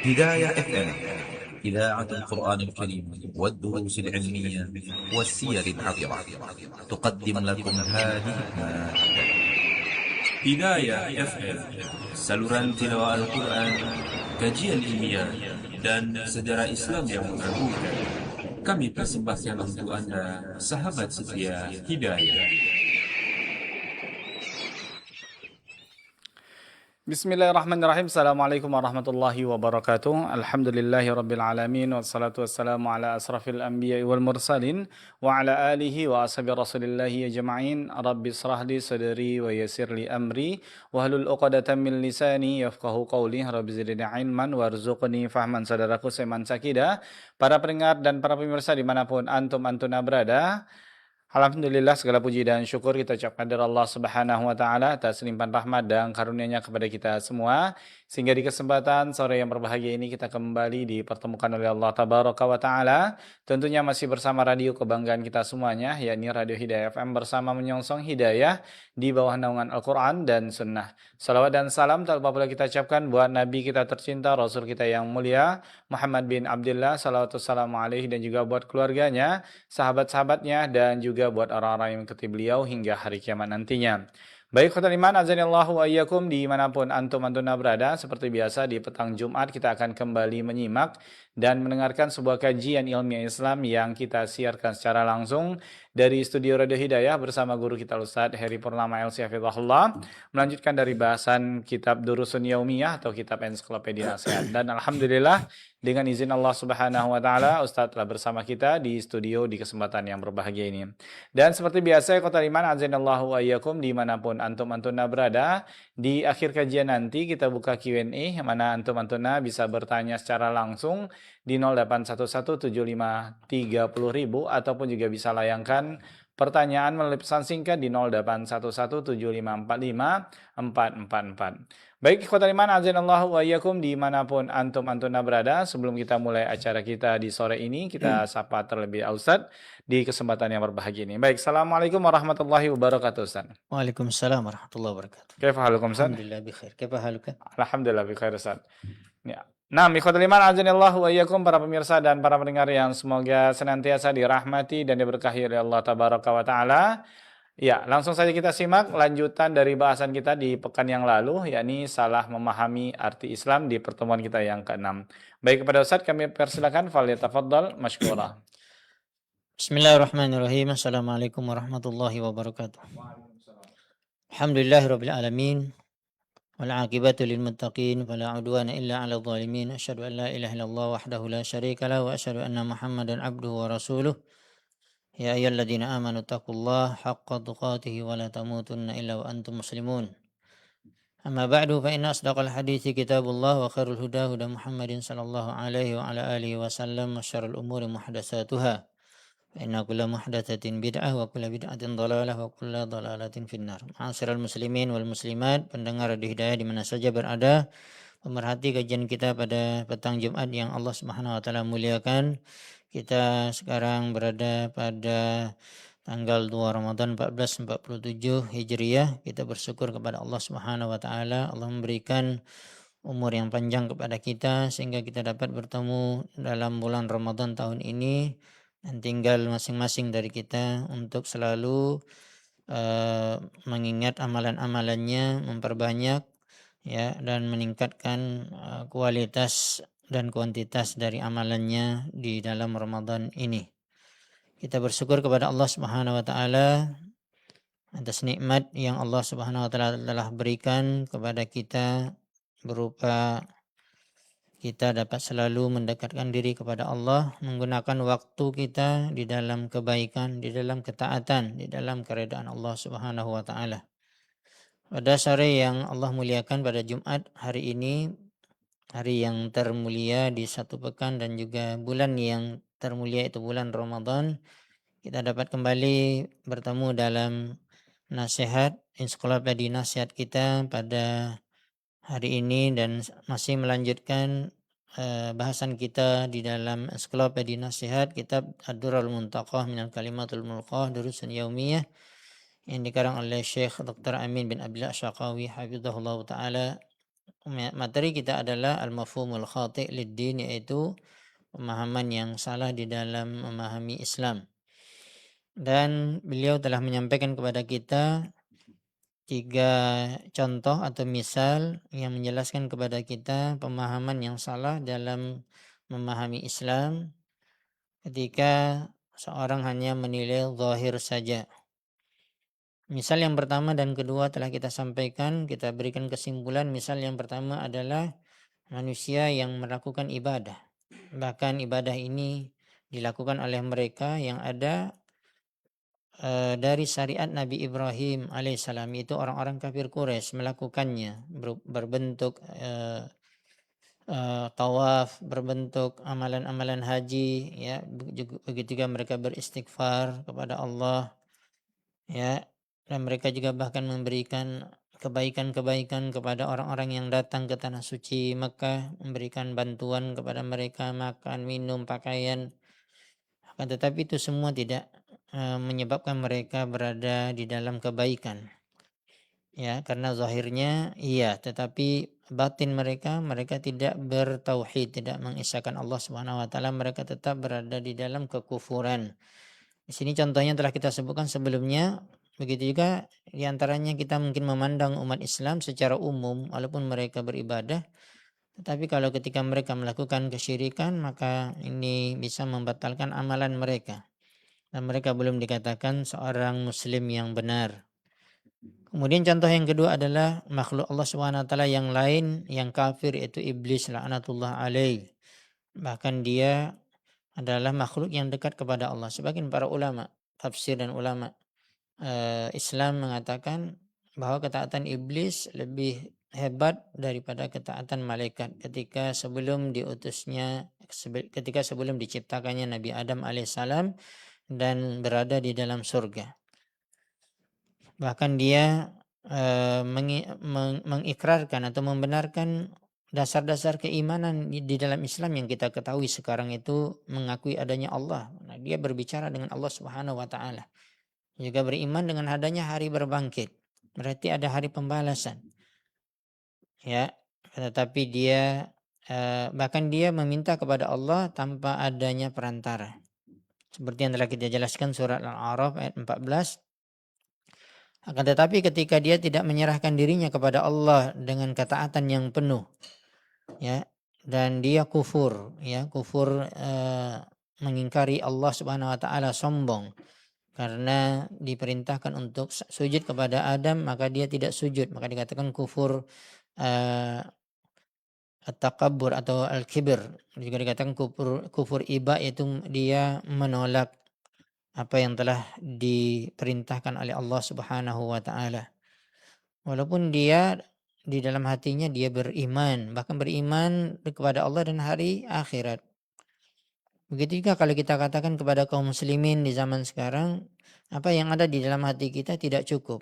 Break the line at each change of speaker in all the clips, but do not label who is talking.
هداية اف ام، إذاعة القرآن الكريم والدروس العلمية والسير العطرة، تقدم لكم هذه المادة.
Hidayah FM, saluran tilawah Al-Quran, kajian ilmiah, dan sejarah Islam yang mengagumkan. Kami persembahkan untuk Anda, sahabat setia Hidayah.
Bismillahirrahmanirrahim. Assalamualaikum warahmatullahi wabarakatuh. Alhamdulillahi rabbil alamin. Wassalatu wassalamu ala asrafil anbiya wal mursalin. Wa ala alihi wa ashabi rasulillahi ajma'in. Rabbi israh li sadri wa yassir li amri. Wahlul uqadatan min lisani yafqahu qawli. Rabbi zidni ilman warzuqni fahman. Saudaraku seiman sakidah, para pendengar dan para pemirsa dimanapun antum-antuna berada, alhamdulillah, segala puji dan syukur kita ucapkan dari Allah Subhanahu wa taala atas limpahan rahmat dan karunia-Nya kepada kita semua, sehingga di kesempatan sore yang berbahagia ini kita kembali dipertemukan oleh Allah Tabaraka wa taala, tentunya masih bersama radio kebanggaan kita semuanya, yakni Radio Hidayah FM, bersama menyongsong hidayah di bawah naungan Al-Qur'an dan Sunnah. Salawat dan salam tak lupa pula kita ucapkan buat Nabi kita tercinta, Rasul kita yang mulia Muhammad bin Abdullah, salawatu salam alaihi, dan juga buat keluarganya, sahabat-sahabatnya, dan juga buat orang-orang yang mengikuti beliau hingga hari kiamat nantinya. Baik khotul iman, azanillahu wa iyyakum, dimanapun antum-antuna berada, seperti biasa di petang Jumat kita akan kembali menyimak dan mendengarkan sebuah kajian ilmiah Islam yang kita siarkan secara langsung dari studio Radio Hidayah bersama guru kita Ustadz Heri Purnama LC Hafizahullah, melanjutkan dari bahasan kitab Durusun Yaumiyah atau kitab ensiklopedia nasihat. Dan alhamdulillah, dengan izin Allah Subhanahu wa taala, Ustadz telah bersama kita di studio di kesempatan yang berbahagia ini. Dan seperti biasa, khotul iman, azanillahu wa iyyakum, dimanapun antum-antuna berada, di akhir kajian nanti kita buka Q&A, yang mana antum-antuna bisa bertanya secara langsung di 08117530.000, ataupun juga bisa layangkan pertanyaan melalui pesan singkat di 0811754544. Baik, ikhwatal iman, azanallahu wa iyyakum, dimanapun antum-antuna berada, sebelum kita mulai acara kita di sore ini, kita sapa terlebih Ustadz di kesempatan yang berbahagia ini. Baik, assalamualaikum warahmatullahi wabarakatuh, Ustadz.
Waalaikumsalam warahmatullahi wabarakatuh.
Kaifa halukum, Ustadz?
Alhamdulillah bikhair. Kaifa haluka?
Alhamdulillah bikhair, Ustadz. Ya. Nah, ikhwatal iman, azanallahu wa iyyakum, para pemirsa dan para pendengar yang semoga senantiasa dirahmati dan diberkahi oleh Allah Tabaraka wa taala. Ya, langsung saja kita simak lanjutan dari bahasan kita di pekan yang lalu, yakni salah memahami arti Islam di pertemuan kita yang ke-6. Baik, kepada Ustadz kami persilakan, falyatafaddal mashkura.
Bismillahirrahmanirrahim. Assalamualaikum warahmatullahi wabarakatuh. Alhamdulillahirabbil alamin. Wal 'aqibatu lil muttaqin wala 'udwana illa 'alal zalimin. Asyhadu an la ilaha illallah wahdahu la syarika lahu wa asyhadu anna Muhammadan 'abduhu wa rasuluh. Ya ayyuhalladzina amanu taqullaha haqqa tuqatih wa la tamutunna illa wa antum muslimun. Amma ba'du, fa inna asdaqal hadithi kitabullah wa khairul huda huda Muhammadin sallallahu alaihi wa ala alihi wa sallam wa syarrul umuri muhdatsatuha. Fa inna kulla muhdatsatin bid'ah wa kulla bid'atin dhalalah wa kulla dhalalatin finnar. Ma'asyiral muslimin wal muslimat, pendengar Radio Hidayah di mana saja berada, pemerhati kajian kita pada petang Jumat yang Allah Subhanahu wa taala muliakan. Kita sekarang berada pada tanggal 2 Ramadan 1447 Hijriah. Kita bersyukur kepada Allah Subhanahu wa taala, Allah memberikan umur yang panjang kepada kita sehingga kita dapat bertemu dalam bulan Ramadan tahun ini, dan tinggal masing-masing dari kita untuk selalu mengingat amalan-amalannya, memperbanyak ya, dan meningkatkan kualitas dan kuantitas dari amalannya di dalam Ramadan ini. Kita bersyukur kepada Allah Subhanahu wa taala atas nikmat yang Allah Subhanahu wa taala telah berikan kepada kita, berupa kita dapat selalu mendekatkan diri kepada Allah, menggunakan waktu kita di dalam kebaikan, di dalam ketaatan, di dalam keredaan Allah Subhanahu wa taala. Pada sore yang Allah muliakan pada Jumat hari ini, hari yang termulia di satu pekan dan juga bulan yang termulia itu bulan Ramadan, kita dapat kembali bertemu dalam nasihat, ensiklopedia nasihat kita pada hari ini, dan masih melanjutkan bahasan kita di dalam ensiklopedia nasihat kitab Ad-Durrul Muntaqah minal Kalimatul Mulqah Durusun Yaumiyah yang dikarang oleh Syekh Dr. Amin bin Abdullah Syaqawi hafizahullah taala, materi kita adalah al-mafhumul khati' lid-din, yaitu pemahaman yang salah di dalam memahami Islam. Dan beliau telah menyampaikan kepada kita 3 contoh atau misal yang menjelaskan kepada kita pemahaman yang salah dalam memahami Islam ketika seorang hanya menilai zahir saja. Misal yang pertama dan kedua telah kita sampaikan, kita berikan kesimpulan. Misal yang pertama adalah manusia yang melakukan ibadah. Bahkan ibadah ini dilakukan oleh mereka yang ada dari syariat Nabi Ibrahim alaihissalam, itu orang-orang kafir Quraisy melakukannya berbentuk tawaf, berbentuk amalan-amalan haji, ya. Begitu juga mereka beristighfar kepada Allah, ya. Dan mereka juga bahkan memberikan kebaikan-kebaikan kepada orang-orang yang datang ke tanah suci Mekah, memberikan bantuan kepada mereka, makan, minum, pakaian. Akan tetapi itu semua tidak menyebabkan mereka berada di dalam kebaikan, ya, karena zahirnya iya, tetapi batin mereka tidak bertauhid, tidak mengisahkan Allah Subhanahu wa taala, mereka tetap berada di dalam kekufuran. Di sini contohnya telah kita sebutkan sebelumnya. Begitu juga di antaranya kita mungkin memandang umat Islam secara umum walaupun mereka beribadah, tetapi kalau ketika mereka melakukan kesyirikan maka ini bisa membatalkan amalan mereka dan mereka belum dikatakan seorang muslim yang benar. Kemudian contoh yang kedua adalah makhluk Allah Subhanahu wa taala yang lain yang kafir, yaitu iblis laknatullah alaih. Bahkan dia adalah makhluk yang dekat kepada Allah. Sebagian para ulama tafsir dan ulama Islam mengatakan bahwa ketaatan iblis lebih hebat daripada ketaatan malaikat ketika sebelum diciptakannya Nabi Adam alaihissalam dan berada di dalam surga. Bahkan dia mengikrarkan atau membenarkan dasar-dasar keimanan di dalam Islam yang kita ketahui sekarang itu mengakui adanya Allah. Nah, dia berbicara dengan Allah Subhanahu wa taala. Juga beriman dengan adanya hari berbangkit. Berarti ada hari pembalasan. Ya, tetapi dia bahkan dia meminta kepada Allah tanpa adanya perantara. Seperti yang telah kita jelaskan surat Al-A'raf ayat 14. Akan tetapi ketika dia tidak menyerahkan dirinya kepada Allah dengan ketaatan yang penuh, ya, dan dia kufur, mengingkari Allah Subhanahu wa taala, sombong karena diperintahkan untuk sujud kepada Adam maka dia tidak sujud, maka dikatakan kufur at-takabbur atau al-kibir. Juga dikatakan kufur iba, yaitu dia menolak apa yang telah diperintahkan oleh Allah Subhanahu wa taala. Walaupun dia di dalam hatinya dia beriman, bahkan beriman kepada Allah dan hari akhirat. Begitu juga kalau kita katakan kepada kaum muslimin di zaman sekarang, apa yang ada di dalam hati kita tidak cukup.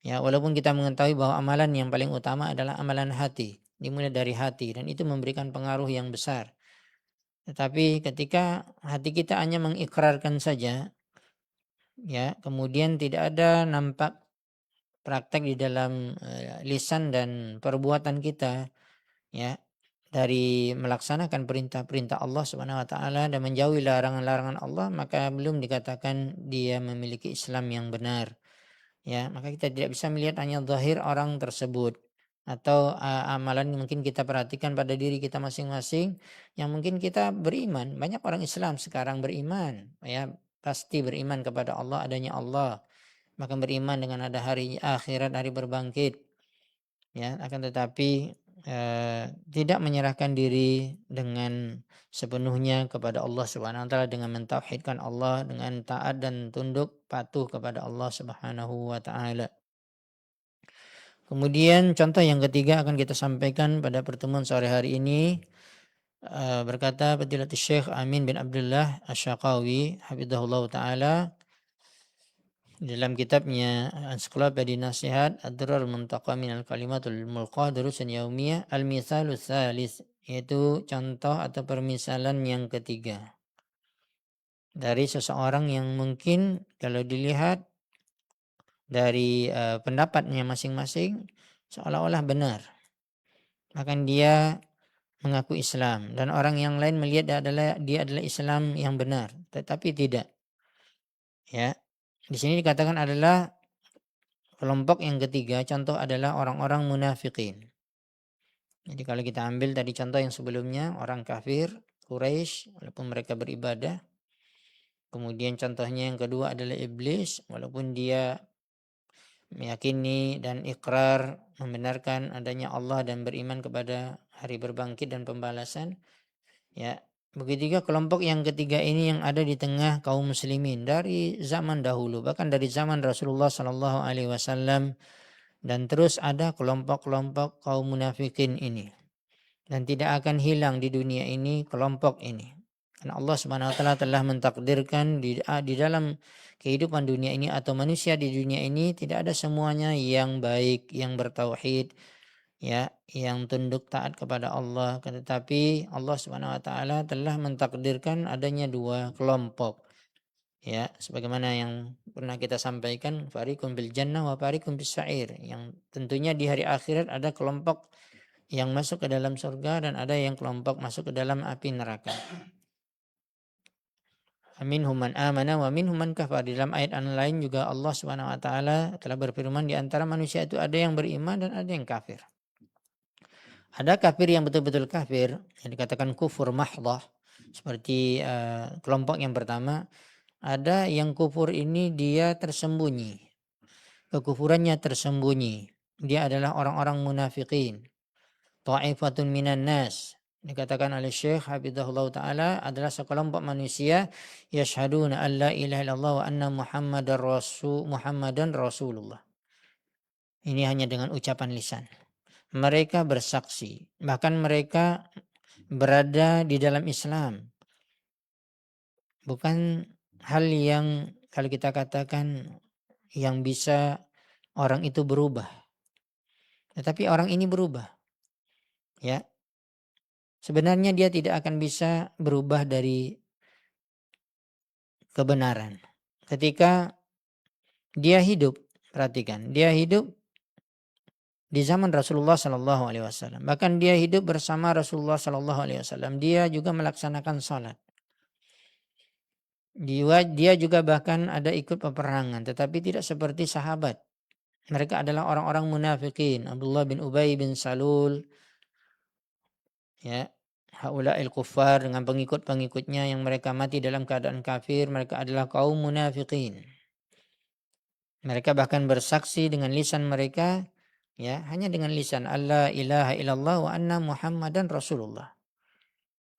Ya, walaupun kita mengetahui bahwa amalan yang paling utama adalah amalan hati, dimulai dari hati dan itu memberikan pengaruh yang besar. Tetapi ketika hati kita hanya mengikrarkan saja, ya, kemudian tidak ada nampak praktek di dalam lisan dan perbuatan kita, ya, dari melaksanakan perintah-perintah Allah Subhanahu wa taala dan menjauhi larangan-larangan Allah, maka belum dikatakan dia memiliki Islam yang benar. Ya, maka kita tidak bisa melihat hanya zahir orang tersebut atau amalan yang mungkin kita perhatikan pada diri kita masing-masing yang mungkin kita beriman. Banyak orang Islam sekarang beriman, ya, pasti beriman kepada Allah, adanya Allah, bahkan beriman dengan ada hari akhirat, hari berbangkit, ya, akan tetapi tidak menyerahkan diri dengan sepenuhnya kepada Allah Subhanahu wa taala dengan mentauhidkan Allah, dengan taat dan tunduk patuh kepada Allah Subhanahu wa taala. Kemudian contoh yang ketiga akan kita sampaikan pada pertemuan sore hari ini, berkata Fadilatul Syekh Amin bin Abdullah Asy-Syaqawi hafizahullah taala dalam kitabnya Ensiklopedia Nasihat Ad-Durar Muntaqa Minal Kalimatul Mulqah Durusun Yaumiyah Al-Mithalus Tsalis, yaitu contoh atau permisalan yang ketiga dari seseorang yang mungkin kalau dilihat dari pendapatnya masing-masing seolah-olah benar, bahkan dia mengaku Islam, dan orang yang lain melihat dia adalah Islam yang benar, tetapi tidak. Ya, di sini dikatakan adalah kelompok yang ketiga, contoh adalah orang-orang munafikin. Jadi kalau kita ambil tadi contoh yang sebelumnya, orang kafir, Quraisy, walaupun mereka beribadah. Kemudian contohnya yang kedua adalah iblis, walaupun dia meyakini dan ikrar membenarkan adanya Allah dan beriman kepada hari berbangkit dan pembalasan. Ya, begitu juga kelompok yang ketiga ini yang ada di tengah kaum muslimin dari zaman dahulu, bahkan dari zaman Rasulullah Shallallahu Alaihi Wasallam, dan terus ada kelompok-kelompok kaum munafikin ini, dan tidak akan hilang di dunia ini kelompok ini. Karena Allah Subhanahu wa taala telah mentakdirkan di dalam kehidupan dunia ini atau manusia di dunia ini tidak ada semuanya yang baik, yang bertauhid, ya, yang tunduk taat kepada Allah. Tetapi Allah Subhanahu wa taala telah mentakdirkan adanya dua kelompok. Ya, sebagaimana yang pernah kita sampaikan, fariqun bil jannah wa fariqun bis sa'ir, yang tentunya di hari akhirat ada kelompok yang masuk ke dalam surga dan ada yang kelompok masuk ke dalam api neraka. Minhum man amana wa minhum man kafar. Di dalam ayat lain juga Allah Subhanahu wa taala telah berfirman, di antara manusia itu ada yang beriman dan ada yang kafir. Ada kafir yang betul-betul kafir, yang dikatakan kufur mahdhah, seperti kelompok yang pertama. Ada yang kufur ini dia tersembunyi, kekufurannya tersembunyi. Dia adalah orang-orang munafikin. Ta'ifatun minan nas, dikatakan oleh Syekh Hafizahullah Ta'ala, adalah sekelompok manusia yashhaduna an la ilaha illallah wa anna Muhammadan Rasulullah. Ini hanya dengan ucapan lisan. Mereka bersaksi, bahkan mereka berada di dalam Islam. Bukan hal yang kalau kita katakan yang bisa orang itu berubah. Tetapi orang ini berubah. Ya. Sebenarnya dia tidak akan bisa berubah dari kebenaran. Ketika dia hidup, perhatikan, dia hidup di zaman Rasulullah Sallallahu Alaihi Wasallam. Bahkan dia hidup bersama Rasulullah Sallallahu Alaihi Wasallam. Dia juga melaksanakan salat. Dia juga bahkan ada ikut peperangan, tetapi tidak seperti sahabat. Mereka adalah orang-orang munafikin. Abdullah bin Ubay bin Salul, ya, haula'il kuffar, dengan pengikut-pengikutnya yang mereka mati dalam keadaan kafir, mereka adalah kaum munafikin. Mereka bahkan bersaksi dengan lisan mereka, ya, hanya dengan lisan, alla ilaha illallah wa anna Muhammadan Rasulullah.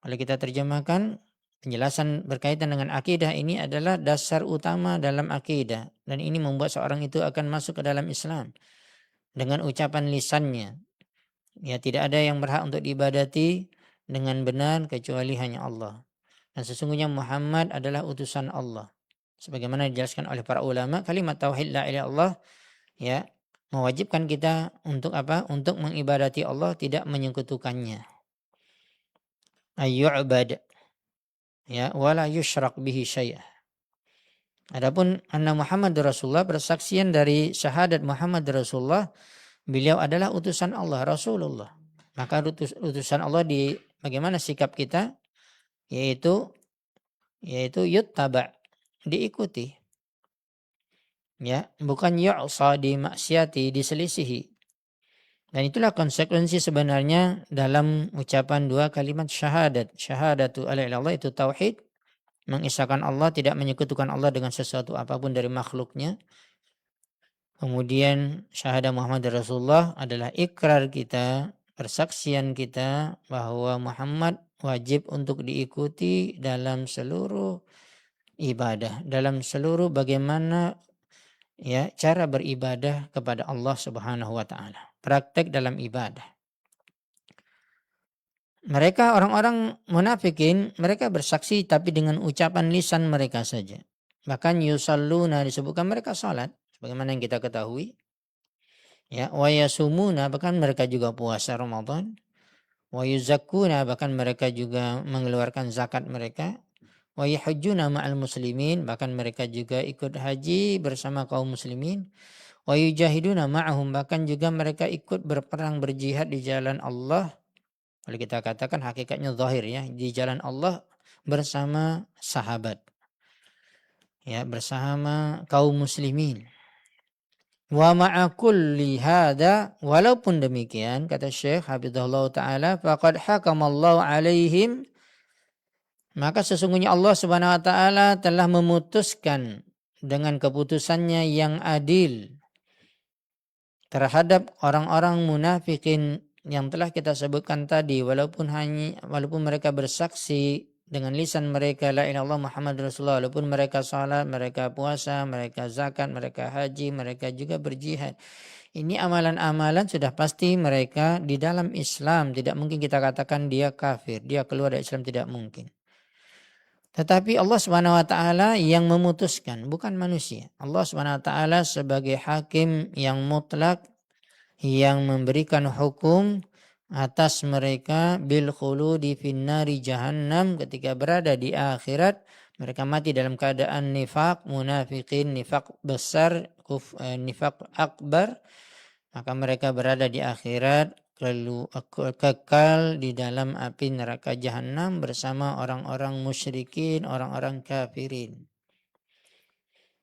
Kalau kita terjemahkan, penjelasan berkaitan dengan akidah ini adalah dasar utama dalam akidah, dan ini membuat seorang itu akan masuk ke dalam Islam dengan ucapan lisannya. Ya, tidak ada yang berhak untuk diibadati dengan benar kecuali hanya Allah. Dan sesungguhnya Muhammad adalah utusan Allah. Sebagaimana dijelaskan oleh para ulama, kalimat tauhid la ilaha illallah, ya, mewajibkan kita untuk apa? Untuk mengibadati Allah, tidak menyekutukannya. Ayyu'bad, ya, wala yusyrak bihi syai'ah. Adapun anna Muhammad Rasulullah, persaksian dari syahadat Muhammad Rasulullah, beliau adalah utusan Allah, Rasulullah. Maka utusan Allah di bagaimana sikap kita, yaitu yuttaba, diikuti. Ya, bukan yu'sa, dimaksiati, diselisihi. Dan itulah konsekuensi sebenarnya dalam ucapan dua kalimat syahadat. Syahadatu alla ilaha illallah, itu tauhid, mengisahkan Allah, tidak menyekutukan Allah dengan sesuatu apapun dari makhluknya. Kemudian syahadah Muhammad Rasulullah adalah ikrar kita, persaksian kita bahwa Muhammad wajib untuk diikuti dalam seluruh ibadah, dalam seluruh bagaimana, ya, cara beribadah kepada Allah Subhanahu wa taala. Praktek dalam ibadah. Mereka orang-orang munafikin, mereka bersaksi tapi dengan ucapan lisan mereka saja. Bahkan yusalluna, disebutkan mereka salat sebagaimana yang kita ketahui. Ya, wa yasumuna, bahkan mereka juga puasa Ramadan. Wa yuzakkuna, bahkan mereka juga mengeluarkan zakat mereka. Wa yahujjuna ma'al muslimin, bahkan mereka juga ikut haji bersama kaum muslimin. wa yujahiduna ma'ahum, bahkan juga mereka ikut berperang berjihad di jalan Allah. Kalau kita katakan hakikatnya zahir ya, di jalan Allah bersama sahabat, ya, bersama kaum muslimin. Wa ma'a kulli hada, walaupun demikian kata Syekh Hafizahullah taala, faqad hakamallahu alaihim, maka sesungguhnya Allah Subhanahu wa taala telah memutuskan dengan keputusannya yang adil terhadap orang-orang munafikin yang telah kita sebutkan tadi, walaupun mereka bersaksi dengan lisan mereka la ilaha illallah Muhammad Rasulullah, walaupun mereka salat, mereka puasa, mereka zakat, mereka haji, mereka juga berjihad. Ini amalan-amalan sudah pasti mereka di dalam Islam, tidak mungkin kita katakan dia kafir, dia keluar dari Islam, tidak mungkin. Tetapi Allah Subhanahu wa taala yang memutuskan, bukan manusia. Allah Subhanahu wa taala sebagai hakim yang mutlak yang memberikan hukum atas mereka bil khuludi finnari jahannam, ketika berada di akhirat mereka mati dalam keadaan nifaq, munafikin, nifaq besar, nifaq akbar, maka mereka berada di akhirat kekal di dalam api neraka jahanam bersama orang-orang musyrikin, orang-orang kafirin.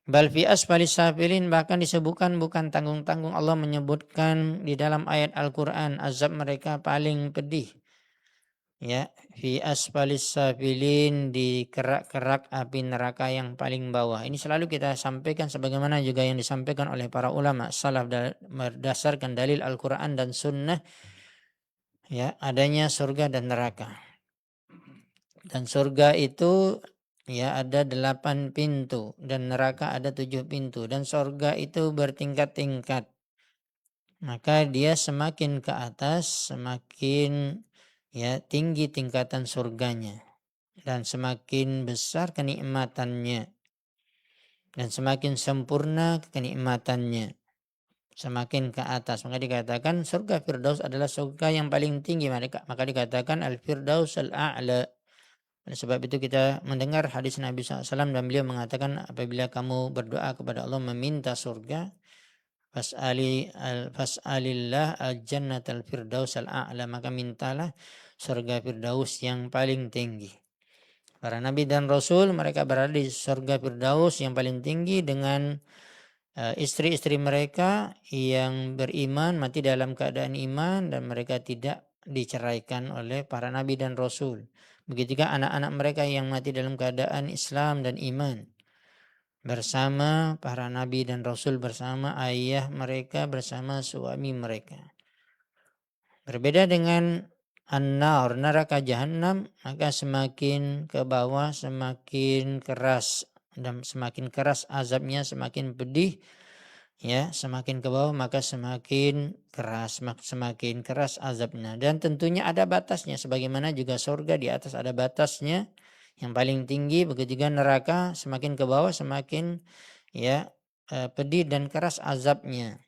Bal fi asfalis safilin, bahkan disebutkan bukan tanggung-tanggung, Allah menyebutkan di dalam ayat Al-Qur'an azab mereka paling pedih. Ya, fi asfalis safilin, di kerak-kerak api neraka yang paling bawah. Ini selalu kita sampaikan sebagaimana juga yang disampaikan oleh para ulama salaf berdasarkan dalil Al-Qur'an dan sunnah, ya, adanya surga dan neraka. Dan surga itu ya ada 8 pintu dan neraka ada 7 pintu, dan surga itu bertingkat-tingkat. Maka dia semakin ke atas semakin ya tinggi tingkatan surganya, dan semakin besar kenikmatannya, dan semakin sempurna kenikmatannya, semakin ke atas. Maka dikatakan surga Firdaus adalah surga yang paling tinggi, maka dikatakan Al-Firdaus Al-A'la. Oleh sebab itu kita mendengar hadis Nabi SAW dan beliau mengatakan, apabila kamu berdoa kepada Allah meminta surga, fas'alillah al-jannat al-firdaus al-a'la, maka mintalah surga Firdaus yang paling tinggi. Para Nabi dan Rasul mereka berada di surga Firdaus yang paling tinggi dengan istri-istri mereka yang beriman, mati dalam keadaan iman, dan mereka tidak diceraikan oleh para Nabi dan Rasul. Begitu juga anak-anak mereka yang mati dalam keadaan Islam dan iman bersama para nabi dan rasul, bersama ayah mereka, bersama suami mereka. Berbeda dengan an-nar, neraka jahanam, maka semakin ke bawah semakin keras, dan semakin keras azabnya, semakin pedih. Ya, semakin ke bawah maka semakin keras azabnya, dan tentunya ada batasnya, sebagaimana juga surga di atas ada batasnya yang paling tinggi, begitu juga neraka semakin ke bawah semakin ya pedih dan keras azabnya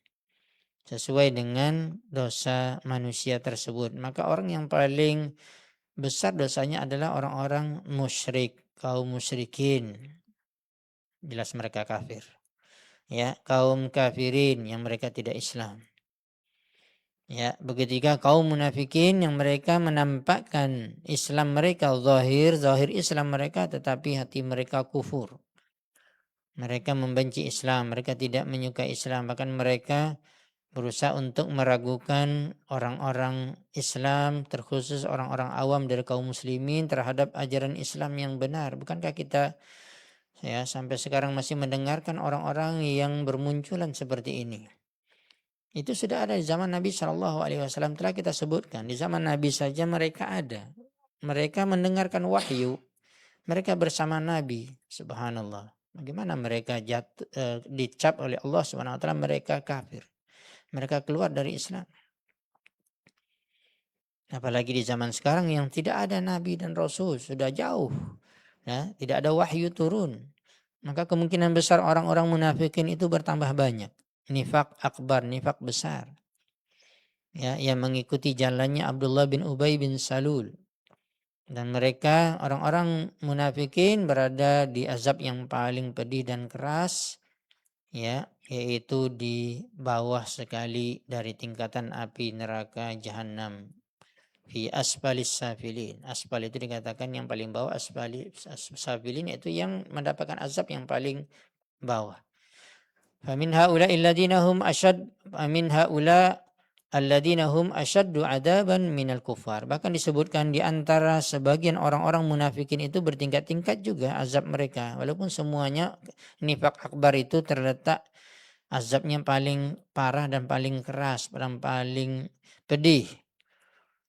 sesuai dengan dosa manusia tersebut. Maka orang yang paling besar dosanya adalah orang-orang musyrik, kaum musyrikin, jelas mereka kafir. Ya, kaum kafirin yang mereka tidak Islam. Ya, begitu juga kaum munafikin yang mereka menampakkan Islam mereka zahir Islam mereka, tetapi hati mereka kufur. Mereka membenci Islam, mereka tidak menyukai Islam, bahkan mereka berusaha untuk meragukan orang-orang Islam, terkhusus orang-orang awam dari kaum muslimin terhadap ajaran Islam yang benar. Bukankah kita ya sampai sekarang masih mendengarkan orang-orang yang bermunculan seperti ini? Itu sudah ada di zaman Nabi SAW, telah kita sebutkan. Di zaman Nabi saja mereka ada. Mereka mendengarkan wahyu. Mereka bersama Nabi. Subhanallah. Bagaimana mereka dicap oleh Allah SWT, mereka kafir. Mereka keluar dari Islam. Apalagi di zaman sekarang yang tidak ada Nabi dan Rasul. Sudah jauh. Ya, tidak ada wahyu turun, maka kemungkinan besar orang-orang munafikin itu bertambah banyak. Nifak akbar, nifak besar, ya, yang mengikuti jalannya Abdullah bin Ubay bin Salul. Dan mereka orang-orang munafikin berada di azab yang paling pedih dan keras, ya, yaitu di bawah sekali dari tingkatan api neraka jahanam. Fi asfalis safilin. Asfal itu dikatakan yang paling bawah, safilin itu yang mendapatkan azab yang paling bawah. Famin haula alladhina hum asyaddu adaban minal kufar. Bahkan disebutkan di antara sebagian orang-orang munafikin itu bertingkat-tingkat juga azab mereka. Walaupun semuanya nifak akbar itu terletak azabnya paling parah dan paling keras dan paling pedih.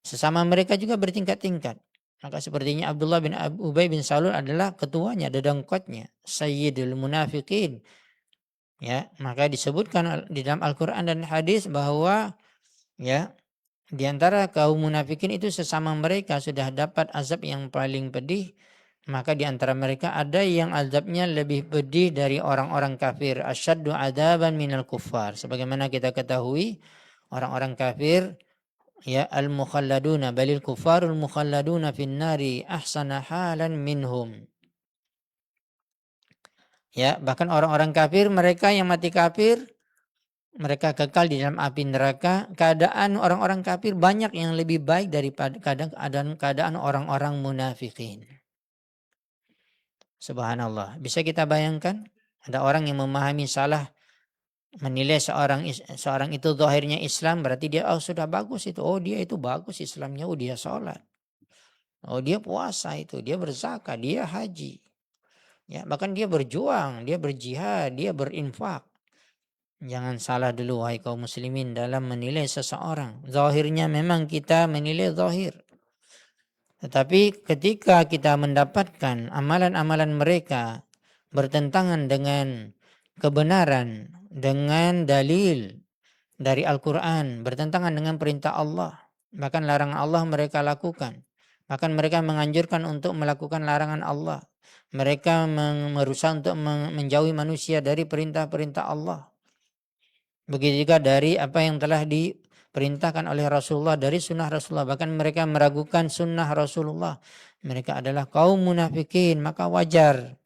Sesama mereka juga bertingkat-tingkat. Maka sepertinya Abdullah bin Ubay bin Salul adalah ketuanya, dedengkotnya, Sayyidul Munafiqin. Ya, maka disebutkan di dalam Al-Qur'an dan hadis bahwa ya, di antara kaum munafikin itu sesama mereka sudah dapat azab yang paling pedih, maka di antara mereka ada yang azabnya lebih pedih dari orang-orang kafir. Asyaddu adaban minal kuffar. Sebagaimana kita ketahui, orang-orang kafir ya al-mukhalladuna balil kuffarul mukhalladuna fin nari ahsana halan minhum. Ya, bahkan orang-orang kafir, mereka yang mati kafir, mereka kekal di dalam api neraka. Keadaan orang-orang kafir banyak yang lebih baik daripada keadaan orang-orang munafikin. Subhanallah. Bisa kita bayangkan ada orang yang memahami salah, menilai seorang itu zahirnya Islam, berarti dia sudah bagus itu. Oh, dia itu bagus Islamnya, oh dia sholat. Oh, dia puasa itu, dia berzakat, dia haji. Ya, bahkan dia berjuang, dia berjihad, dia berinfak. Jangan salah dulu wahai kaum muslimin dalam menilai seseorang. Zahirnya memang kita menilai zahir. Tetapi ketika kita mendapatkan amalan-amalan mereka bertentangan dengan kebenaran, dengan dalil dari Al-Quran, bertentangan dengan perintah Allah, bahkan larangan Allah mereka lakukan. Bahkan mereka menganjurkan untuk melakukan larangan Allah. Mereka berusaha untuk menjauhi manusia dari perintah-perintah Allah. Begitu juga dari apa yang telah diperintahkan oleh Rasulullah, dari sunnah Rasulullah. Bahkan mereka meragukan sunnah Rasulullah. Mereka adalah kaum munafikin, maka wajar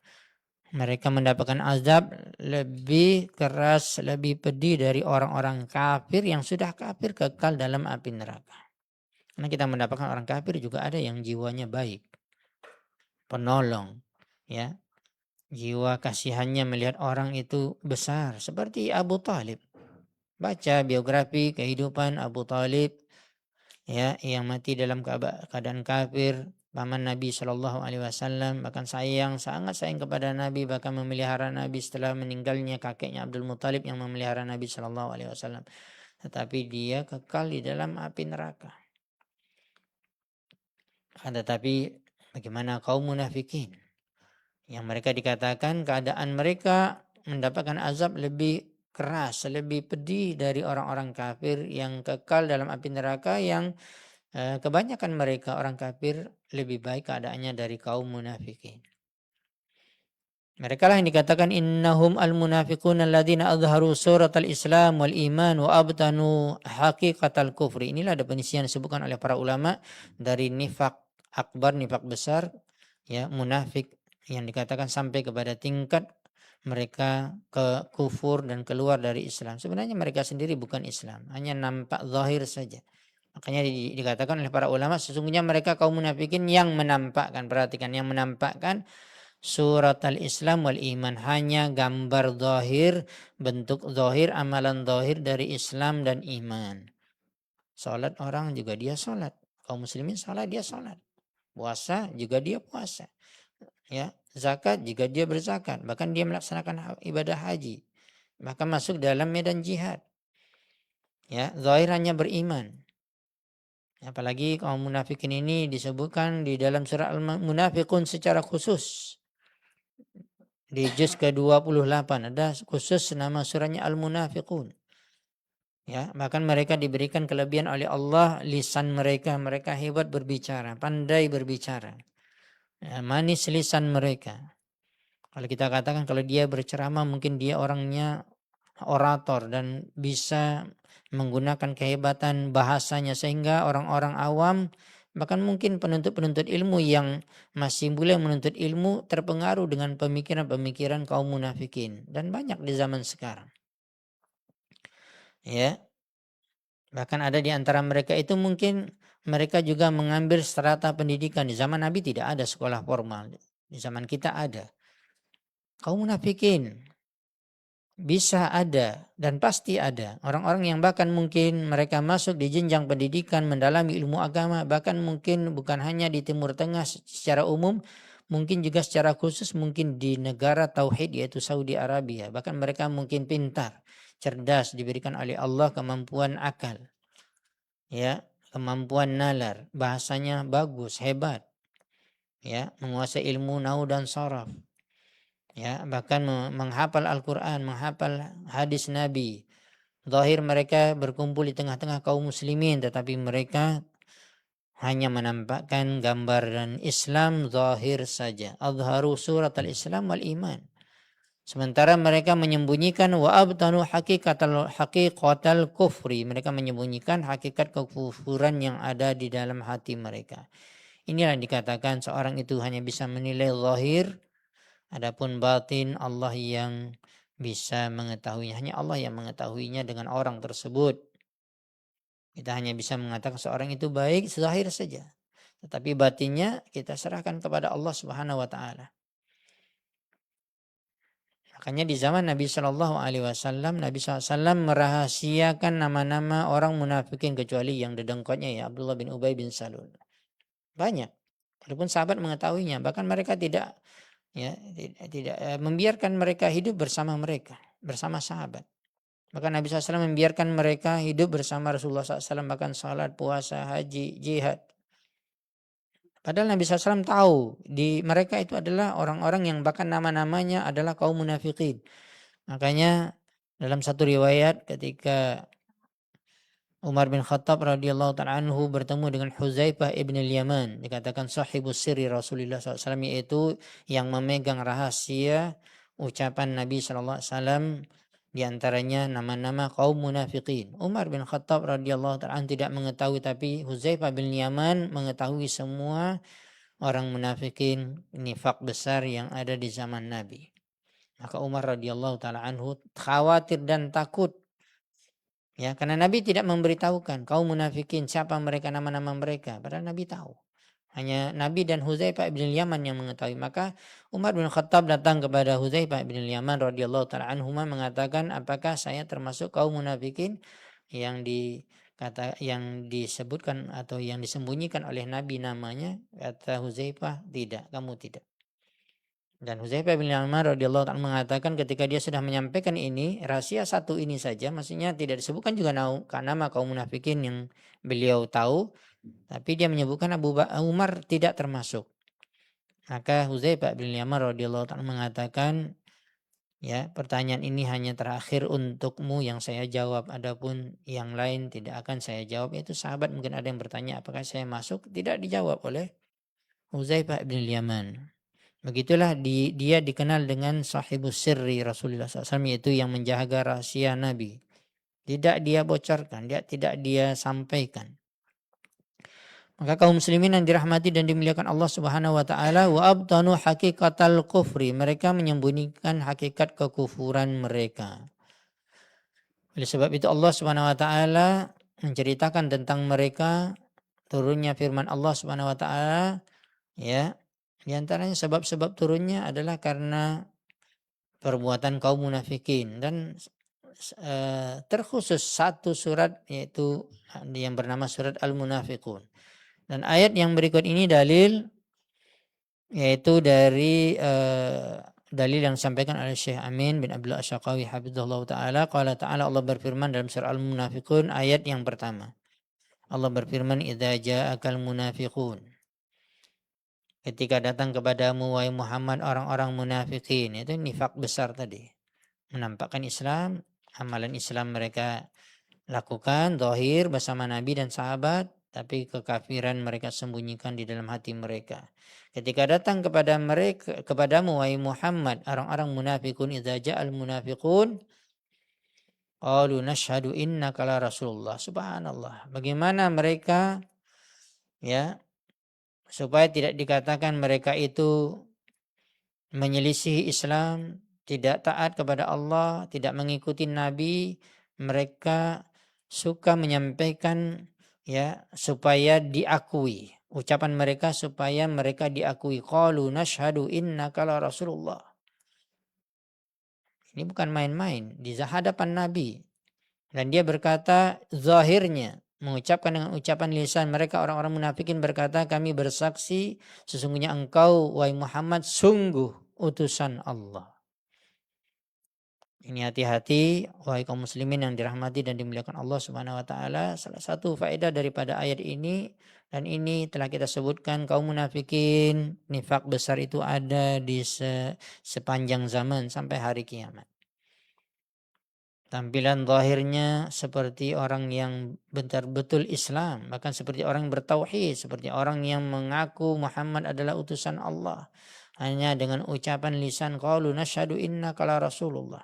mereka mendapatkan azab lebih keras, lebih pedih dari orang-orang kafir yang sudah kafir kekal dalam api neraka. Karena kita mendapatkan orang kafir juga ada yang jiwanya baik, penolong, ya, jiwa kasihannya melihat orang itu besar, seperti Abu Talib. Baca biografi kehidupan Abu Talib, ya, yang mati dalam keadaan kafir, paman Nabi Shallallahu Alaihi Wasallam, bahkan sangat sayang kepada Nabi, bahkan memelihara Nabi setelah meninggalnya kakeknya Abdul Muthalib yang memelihara Nabi Shallallahu Alaihi Wasallam. Tetapi dia kekal di dalam api neraka. Tetapi bagaimana kaum munafikin yang mereka dikatakan keadaan mereka mendapatkan azab lebih keras, lebih pedih dari orang-orang kafir yang kekal dalam api neraka, yang kebanyakan mereka orang kafir lebih baik keadaannya dari kaum munafikin. Mereka lah yang dikatakan innahum al-munafiqun alladzina azharu suratal Islam wal iman wa abtanu haqiqatal kufri. Inilah definisi yang disebutkan oleh para ulama dari nifak akbar, nifak besar, ya, munafik yang dikatakan sampai kepada tingkat mereka ke kufur dan keluar dari Islam. Sebenarnya mereka sendiri bukan Islam, hanya nampak zahir saja. Makanya dikatakan oleh para ulama sesungguhnya mereka kaum munafikin yang menampakkan, perhatikan, yang menampakkan surat al-Islam wal iman, hanya gambar zahir, bentuk zahir, amalan zahir dari Islam dan iman. Salat orang juga dia salat, kaum muslimin salat dia salat, puasa juga dia puasa, ya, zakat juga dia berzakat, bahkan dia melaksanakan ibadah haji, bahkan masuk dalam medan jihad, ya, zahir hanya beriman. Apalagi kaum munafikin ini disebutkan di dalam surah Al-Munafiqun secara khusus. Di juz ke-28 ada khusus nama surahnya Al-Munafiqun. Ya, bahkan mereka diberikan kelebihan oleh Allah, lisan mereka hebat berbicara, pandai berbicara. Ya, manis lisan mereka. Kalau kita katakan kalau dia berceramah mungkin dia orangnya orator dan bisa menggunakan kehebatan bahasanya sehingga orang-orang awam, bahkan mungkin penuntut-penuntut ilmu yang masih boleh menuntut ilmu terpengaruh dengan pemikiran-pemikiran kaum munafikin, dan banyak di zaman sekarang. Ya, bahkan ada di antara mereka itu mungkin mereka juga mengambil strata pendidikan. Di zaman Nabi tidak ada sekolah formal. Di zaman kita ada. Kaum munafikin bisa ada dan pasti ada. Orang-orang yang bahkan mungkin mereka masuk di jenjang pendidikan, mendalami ilmu agama, bahkan mungkin bukan hanya di Timur Tengah secara umum, mungkin juga secara khusus mungkin di negara tauhid yaitu Saudi Arabia. Bahkan mereka mungkin pintar, cerdas, diberikan oleh Allah kemampuan akal, ya, kemampuan nalar, bahasanya bagus, hebat, ya, menguasai ilmu nahwu dan sharaf, ya, bahkan menghafal Al-Quran, menghafal hadis Nabi. Zahir mereka berkumpul di tengah-tengah kaum muslimin, tetapi mereka hanya menampakkan gambaran Islam zahir saja. Azharu surat al-Islam wal iman. Sementara mereka menyembunyikan wa abtanu haqiqatal kufri. Mereka menyembunyikan hakikat kekufuran yang ada di dalam hati mereka. Inilah yang dikatakan seorang itu hanya bisa menilai zahir, adapun batin Allah yang bisa mengetahuinya. Hanya Allah yang mengetahuinya dengan orang tersebut. Kita hanya bisa mengatakan seorang itu baik zahir saja. Tetapi batinnya kita serahkan kepada Allah Subhanahu wa taala. Makanya di zaman Nabi Shallallahu alaihi wasallam, Nabi SAW merahasiakan nama-nama orang munafikin kecuali yang dedengkotnya, ya, Abdullah bin Ubay bin Salul. Banyak. Walaupun sahabat mengetahuinya, bahkan mereka tidak membiarkan mereka hidup bersama mereka, bersama sahabat. Bahkan Nabi SAW membiarkan mereka hidup bersama Rasulullah SAW, bahkan salat, puasa, haji, jihad. Padahal Nabi SAW tahu di mereka itu adalah orang-orang yang bahkan nama-namanya adalah kaum munafikin. Makanya dalam satu riwayat ketika Umar bin Khattab radhiyallahu ta'ala anhu bertemu dengan Huzaifah ibn al-Yaman, dikatakan sahibus sirri Rasulullah SAW, yaitu yang memegang rahasia ucapan Nabi SAW, di antaranya nama-nama kaum munafikin. Umar bin Khattab radhiyallahu ta'ala anhu tidak mengetahui, tapi Huzaifah bin Yaman mengetahui semua orang munafikin, nifak besar yang ada di zaman Nabi. Maka Umar radhiyallahu ta'ala anhu khawatir dan takut, ya, karena Nabi tidak memberitahukan kaum munafikin siapa mereka, nama-nama mereka. Padahal Nabi tahu. Hanya Nabi dan Huzaifah bin Yaman yang mengetahui. Maka Umar bin Khattab datang kepada Huzaifah bin Yaman radhiyallahu ta'ala anhuma mengatakan, apakah saya termasuk kaum munafikin yang disebutkan atau yang disembunyikan oleh Nabi namanya? Kata Huzaifah, tidak, kamu tidak. Dan Huzaifah bin Yaman radhiyallahu ta'ala mengatakan ketika dia sudah menyampaikan ini, rahasia satu ini saja, maksudnya tidak disebutkan juga nama kaum munafikin yang beliau tahu, tapi dia menyebutkan Umar tidak termasuk. Maka Huzaifah bin Yaman radhiyallahu ta'ala mengatakan, ya, pertanyaan ini hanya terakhir untukmu yang saya jawab, adapun yang lain tidak akan saya jawab. Itu sahabat mungkin ada yang bertanya apakah saya masuk, tidak dijawab oleh Huzaifah bin Yaman. Begitulah dia dikenal dengan sahibus sirri Rasulullah SAW, yaitu yang menjaga rahasia Nabi. Tidak dia bocorkan, tidak dia sampaikan. Maka kaum muslimin yang dirahmati dan dimuliakan Allah Subhanahu wa taala, wa abtanu haqiqatal kufri, mereka menyembunyikan hakikat kekufuran mereka. Oleh sebab itu Allah Subhanahu wa taala menceritakan tentang mereka, turunnya firman Allah Subhanahu wa taala, ya, di antaranya sebab-sebab turunnya adalah karena perbuatan kaum munafikin, dan terkhusus satu surat yaitu yang bernama surat Al-Munafiqun. Dan ayat yang berikut ini dalil, yaitu dari dalil yang disampaikan oleh Syekh Amin bin Abdullah Asyaqawi hafizahullah ta'ala. Qala ta'ala, Allah berfirman dalam surah Al-Munafiqun ayat yang pertama. Allah berfirman, idza ja'akal munafiqun, ketika datang kepadamu wahai Muhammad orang-orang munafikin, itu nifak besar tadi, menampakkan Islam, amalan Islam mereka lakukan zahir bersama Nabi dan sahabat, tapi kekafiran mereka sembunyikan di dalam hati mereka. Ketika datang kepadamu wahai Muhammad orang-orang munafikun, idza ja'al munafiqun qalu nashhadu innaka la rasulullah. Subhanallah, bagaimana mereka, ya, supaya tidak dikatakan mereka itu menyelisihi Islam, tidak taat kepada Allah, tidak mengikuti Nabi, mereka suka menyampaikan ya supaya diakui. Ucapan mereka supaya mereka diakui. Qalu nashhadu innaka la Rasulullah. Ini bukan main-main di hadapan Nabi. Dan dia berkata zahirnya mengucapkan dengan ucapan lisan mereka orang-orang munafikin berkata kami bersaksi sesungguhnya engkau wahai Muhammad sungguh utusan Allah. Ini hati-hati wahai kaum muslimin yang dirahmati dan dimuliakan Allah Subhanahu wa taala. Salah satu faedah daripada ayat ini dan ini telah kita sebutkan kaum munafikin nifak besar itu ada di sepanjang zaman sampai hari kiamat. Tampilan zahirnya seperti orang yang betul-betul Islam, bahkan seperti orang yang bertauhid, seperti orang yang mengaku Muhammad adalah utusan Allah. Hanya dengan ucapan lisan qalu nasyhadu innaka la Rasulullah.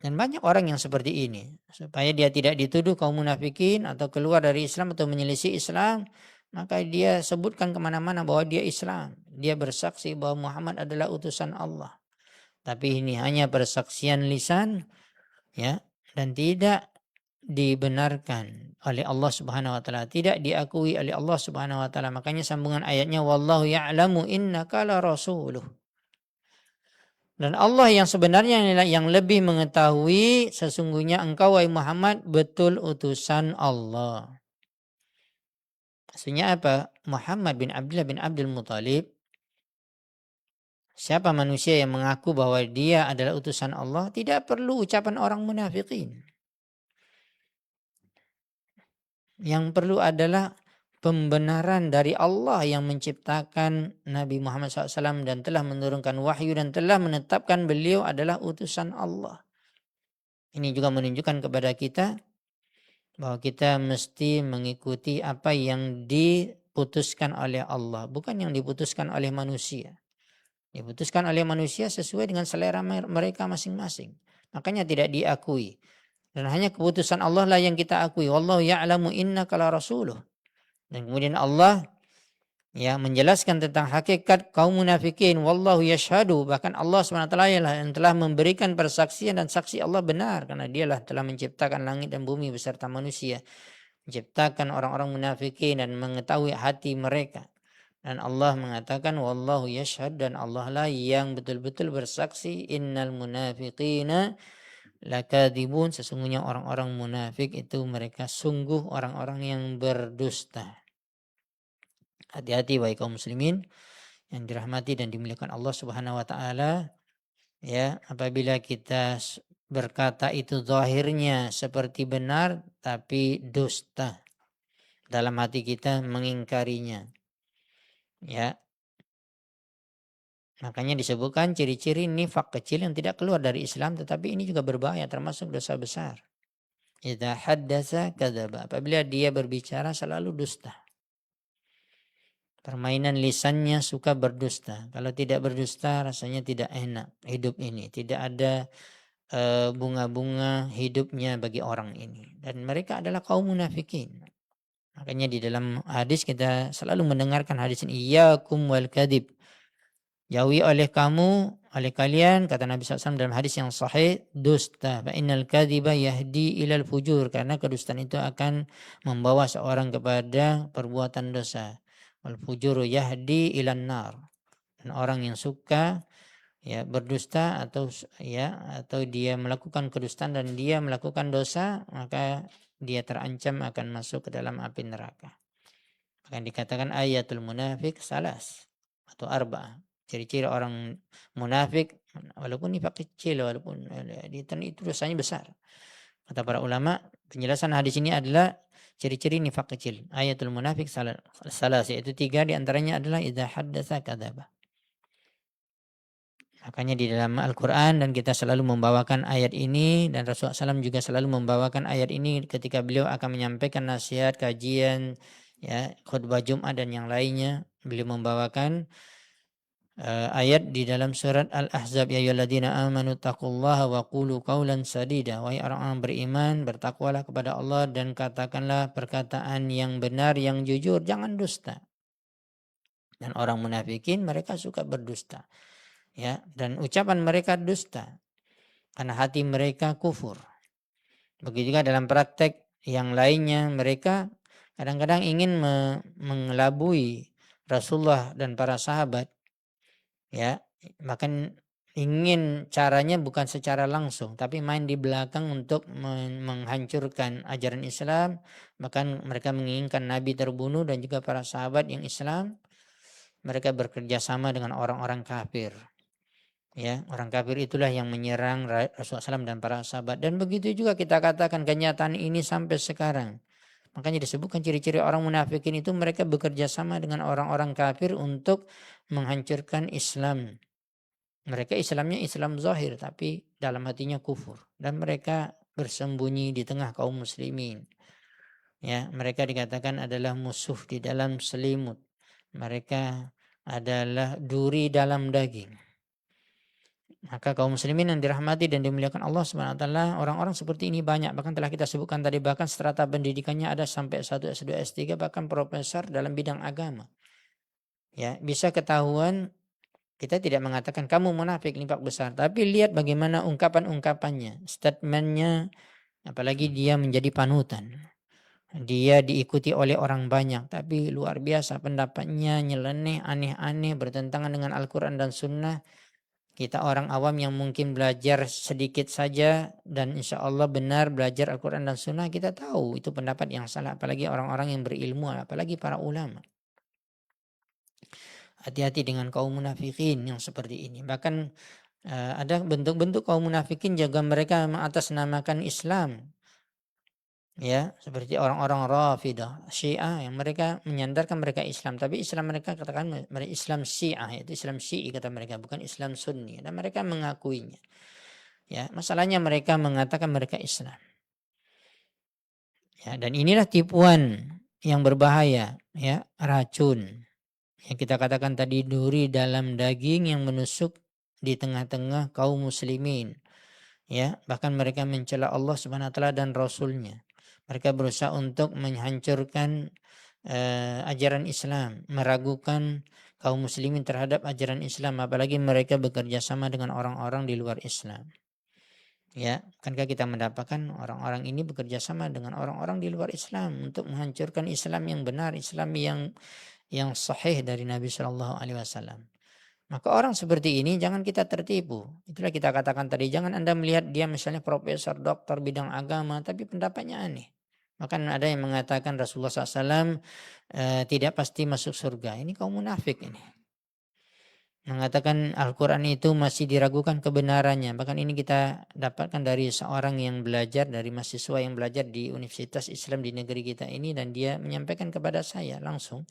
Dan banyak orang yang seperti ini. Supaya dia tidak dituduh kaum munafikin atau keluar dari Islam atau menyelisih Islam. Maka dia sebutkan kemana-mana bahwa dia Islam. Dia bersaksi bahwa Muhammad adalah utusan Allah. Tapi ini hanya persaksian lisan. Ya, dan tidak dibenarkan oleh Allah Subhanahu wa taala, tidak diakui oleh Allah Subhanahu wa taala. Makanya sambungan ayatnya wallahu ya'lamu innaka la rasuluh. Dan Allah yang sebenarnya yang lebih mengetahui sesungguhnya engkau wahai Muhammad betul utusan Allah. Maksudnya apa? Muhammad bin Abdullah bin Abdul Muthalib, siapa manusia yang mengaku bahwa dia adalah utusan Allah, tidak perlu ucapan orang munafikin. Yang perlu adalah pembenaran dari Allah yang menciptakan Nabi Muhammad SAW dan telah menurunkan wahyu dan telah menetapkan beliau adalah utusan Allah. Ini juga menunjukkan kepada kita bahwa kita mesti mengikuti apa yang diputuskan oleh Allah, bukan yang diputuskan oleh manusia. Diputuskan oleh manusia sesuai dengan selera mereka masing-masing. Makanya tidak diakui. Dan hanya keputusan Allah lah yang kita akui. Wallahu ya'lamu innaka la rasuluh. Dan kemudian Allah ya menjelaskan tentang hakikat kaum munafikin. Wallahu yashhadu. Bahkan Allah SWT yang telah memberikan persaksian dan saksi Allah benar. Karena dialah telah menciptakan langit dan bumi beserta manusia. Menciptakan orang-orang munafikin dan mengetahui hati mereka. Dan Allah mengatakan wallahu yashhad dan Allah lah yang betul-betul bersaksi innal munafiqina lakadzibun, sesungguhnya orang-orang munafik itu mereka sungguh orang-orang yang berdusta. Hati-hati wahai kaum muslimin yang dirahmati dan dimuliakan Allah Subhanahu wa taala. Ya, apabila kita berkata itu zahirnya seperti benar tapi dusta. Dalam hati kita mengingkarinya. Ya. Makanya disebutkan ciri-ciri nifak kecil yang tidak keluar dari Islam tetapi ini juga berbahaya termasuk dosa besar. Idza haddatsa kadzaba. Apabila dia berbicara selalu dusta. Permainan lisannya suka berdusta. Kalau tidak berdusta rasanya tidak enak hidup ini. Tidak ada bunga-bunga hidupnya bagi orang ini. Dan mereka adalah kaum munafikin. Makanya di dalam hadis kita selalu mendengarkan hadis ini. Iyyakum wal kadzib. Jauhi oleh kalian, kata Nabi SAW dalam hadis yang sahih, dusta. Fa innal kadhiba yahdi ilal fujur. Karena kedustaan itu akan membawa seorang kepada perbuatan dosa. Wal fujuru yahdi ilan nar. Dan orang yang suka ya berdusta atau dia melakukan kedustaan dan dia melakukan dosa, maka dia terancam akan masuk ke dalam api neraka. Akan dikatakan ayatul munafik salas atau arba'ah. Ciri-ciri orang munafik walaupun nifak kecil walaupun itu dosanya besar. Kata para ulama, penjelasan hadis ini adalah ciri-ciri nifak kecil. Ayatul munafik salah yaitu 3 di antaranya adalah idza haddatsa kadzaba. Makanya di dalam Al-Qur'an dan kita selalu membawakan ayat ini dan Rasulullah SAW juga selalu membawakan ayat ini ketika beliau akan menyampaikan nasihat, kajian, ya, khutbah Jumat dan yang lainnya. Beliau membawakan ayat di dalam surat Al-Ahzab, ya ayyuhalladzina amanu taqullaha wa qulu qawlan sadida. Wahai orang-orang beriman, bertakwalah kepada Allah dan katakanlah perkataan yang benar, yang jujur, jangan dusta. Dan orang munafikin mereka suka berdusta. Ya, dan ucapan mereka dusta. karena hati mereka kufur. Begitu juga dalam praktek yang lainnya, mereka kadang-kadang ingin mengelabui Rasulullah dan para sahabat, ya, bahkan ingin caranya bukan secara langsung tapi main di belakang untuk menghancurkan ajaran Islam. Bahkan mereka menginginkan Nabi terbunuh dan juga para sahabat yang Islam. Mereka bekerja sama dengan orang-orang kafir. Ya, orang kafir itulah yang menyerang Rasulullah SAW dan para sahabat. Dan begitu juga kita katakan kenyataan ini sampai sekarang. Makanya disebutkan ciri-ciri orang munafikin itu mereka bekerja sama dengan orang-orang kafir untuk menghancurkan Islam. Mereka Islamnya Islam zahir tapi dalam hatinya kufur. Dan mereka bersembunyi di tengah kaum muslimin. Ya, mereka dikatakan adalah musuh di dalam selimut. Mereka adalah duri dalam daging. Maka kaum muslimin yang dirahmati dan dimuliakan Allah Subhanahu wa taala, orang-orang seperti ini banyak. Bahkan telah kita sebutkan tadi, bahkan strata pendidikannya ada sampai S1, S2, S3, bahkan profesor dalam bidang agama. Ya, bisa ketahuan, kita tidak mengatakan kamu munafik nifak besar, tapi lihat bagaimana ungkapan-ungkapannya, statementnya, apalagi dia menjadi panutan. Dia diikuti oleh orang banyak, tapi luar biasa pendapatnya, nyeleneh, aneh-aneh, bertentangan dengan Al-Quran dan Sunnah. Kita orang awam yang mungkin belajar sedikit saja dan insya Allah benar belajar Al-Quran dan Sunnah, kita tahu itu pendapat yang salah. Apalagi orang-orang yang berilmu, apalagi para ulama. Hati-hati dengan kaum munafikin yang seperti ini. Bahkan ada bentuk-bentuk kaum munafikin juga mereka mengatasnamakan Islam. Ya, seperti orang-orang Rafidah, Syiah yang mereka menyandarkan mereka Islam, tapi Islam mereka katakan mereka Islam Syiah, itu Islam Syi'i kata mereka, bukan Islam Sunni, dan mereka mengakuinya. Ya, masalahnya mereka mengatakan mereka Islam. Ya, dan inilah tipuan yang berbahaya, ya, racun. Yang kita katakan tadi, duri dalam daging yang menusuk di tengah-tengah kaum muslimin. Ya, bahkan mereka mencela Allah Subhanahu wa taala dan Rasulnya. Mereka berusaha untuk menghancurkan ajaran Islam, meragukan kaum muslimin terhadap ajaran Islam, apalagi mereka bekerja sama dengan orang-orang di luar Islam. Ya, kankah kita mendapatkan orang-orang ini bekerja sama dengan orang-orang di luar Islam untuk menghancurkan Islam yang benar, Islam yang sahih dari Nabi Shallallahu Alaihi Wasallam. Maka orang seperti ini jangan kita tertipu. Itulah kita katakan tadi, jangan Anda melihat dia misalnya profesor, doktor bidang agama, tapi pendapatnya aneh. Maka ada yang mengatakan Rasulullah SAW tidak pasti masuk surga. Ini kaum munafik ini. Mengatakan Al-Quran itu masih diragukan kebenarannya. Bahkan ini kita dapatkan dari seorang yang belajar, dari mahasiswa yang belajar di Universitas Islam di negeri kita ini. Dan dia menyampaikan kepada saya langsung,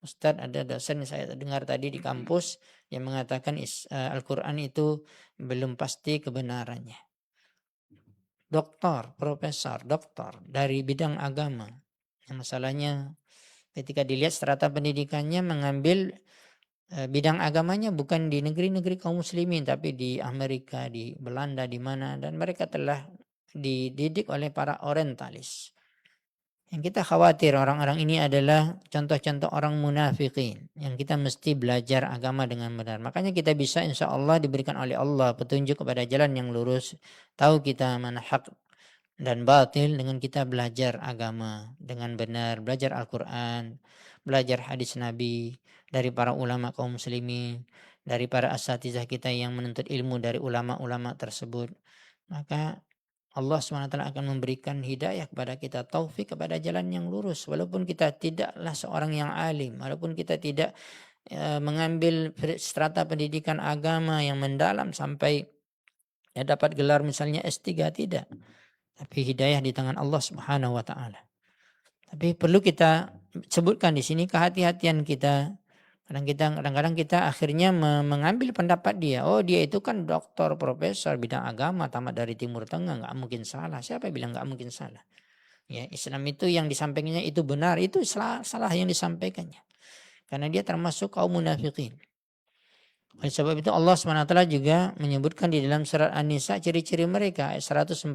Ustadz, ada dosen yang saya dengar tadi di kampus yang mengatakan Al-Quran itu belum pasti kebenarannya. Doktor, profesor, doktor dari bidang agama. Yang masalahnya ketika dilihat strata pendidikannya mengambil bidang agamanya bukan di negeri-negeri kaum muslimin, tapi di Amerika, di Belanda, di mana. Dan mereka telah dididik oleh para orientalis. Yang kita khawatir orang-orang ini adalah contoh-contoh orang munafikin yang kita mesti belajar agama dengan benar. Makanya kita bisa insya Allah diberikan oleh Allah petunjuk kepada jalan yang lurus. Tahu kita mana hak dan batil dengan kita belajar agama dengan benar. Belajar Al-Quran, belajar hadis Nabi dari para ulama kaum muslimin, dari para asatizah kita yang menuntut ilmu dari ulama-ulama tersebut. Maka Allah SWT akan memberikan hidayah kepada kita, taufik kepada jalan yang lurus. Walaupun kita tidaklah seorang yang alim, walaupun kita tidak mengambil strata pendidikan agama yang mendalam sampai dapat gelar misalnya S3, tidak. Tapi hidayah di tangan Allah Subhanahu wa taala. Tapi perlu kita sebutkan di sini kehati-hatian kita. Kadang-kadang kita akhirnya mengambil pendapat dia. Oh, dia itu kan doktor, profesor bidang agama, tamat dari Timur Tengah, nggak mungkin salah. Siapa yang bilang nggak mungkin salah? Ya, Islam itu yang disampaikannya itu benar, itu salah yang disampaikannya. Karena dia termasuk kaum munafikin. Oleh sebab itu Allah SWT juga menyebutkan di dalam surat An-Nisa ciri-ciri mereka ayat 142.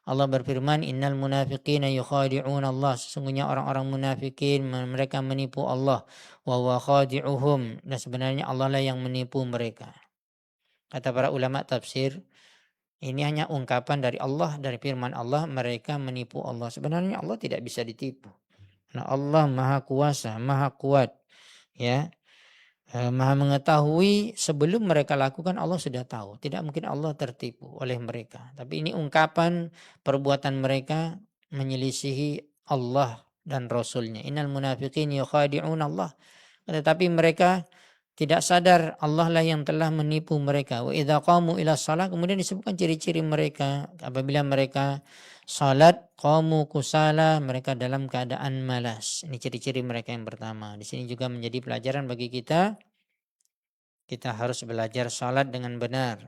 Allah berfirman, innal munafiqina yukhadi'un Allah. Sesungguhnya orang-orang munafikin mereka menipu Allah. Wa huwa khadi'uhum. Dan sebenarnya Allah lah yang menipu mereka. Kata para ulama tafsir, Ini hanya ungkapan dari Allah, dari firman Allah, mereka menipu Allah. Sebenarnya Allah tidak bisa ditipu. Nah, Allah Maha Kuasa, Maha Kuat, ya. Maha mengetahui sebelum mereka lakukan Allah sudah tahu. Tidak mungkin Allah tertipu oleh mereka. Tapi ini ungkapan perbuatan mereka menyelisihi Allah dan Rasulnya. Innal munafiqin yukhadi'un Allah. Tetapi mereka tidak sadar Allah lah yang telah menipu mereka. Wa idza qamu ila shalah, kemudian disebutkan ciri-ciri mereka apabila mereka salat, qamu kusala, mereka dalam keadaan malas. Ini ciri-ciri mereka yang pertama. Di sini juga menjadi pelajaran bagi kita. Kita harus belajar salat dengan benar.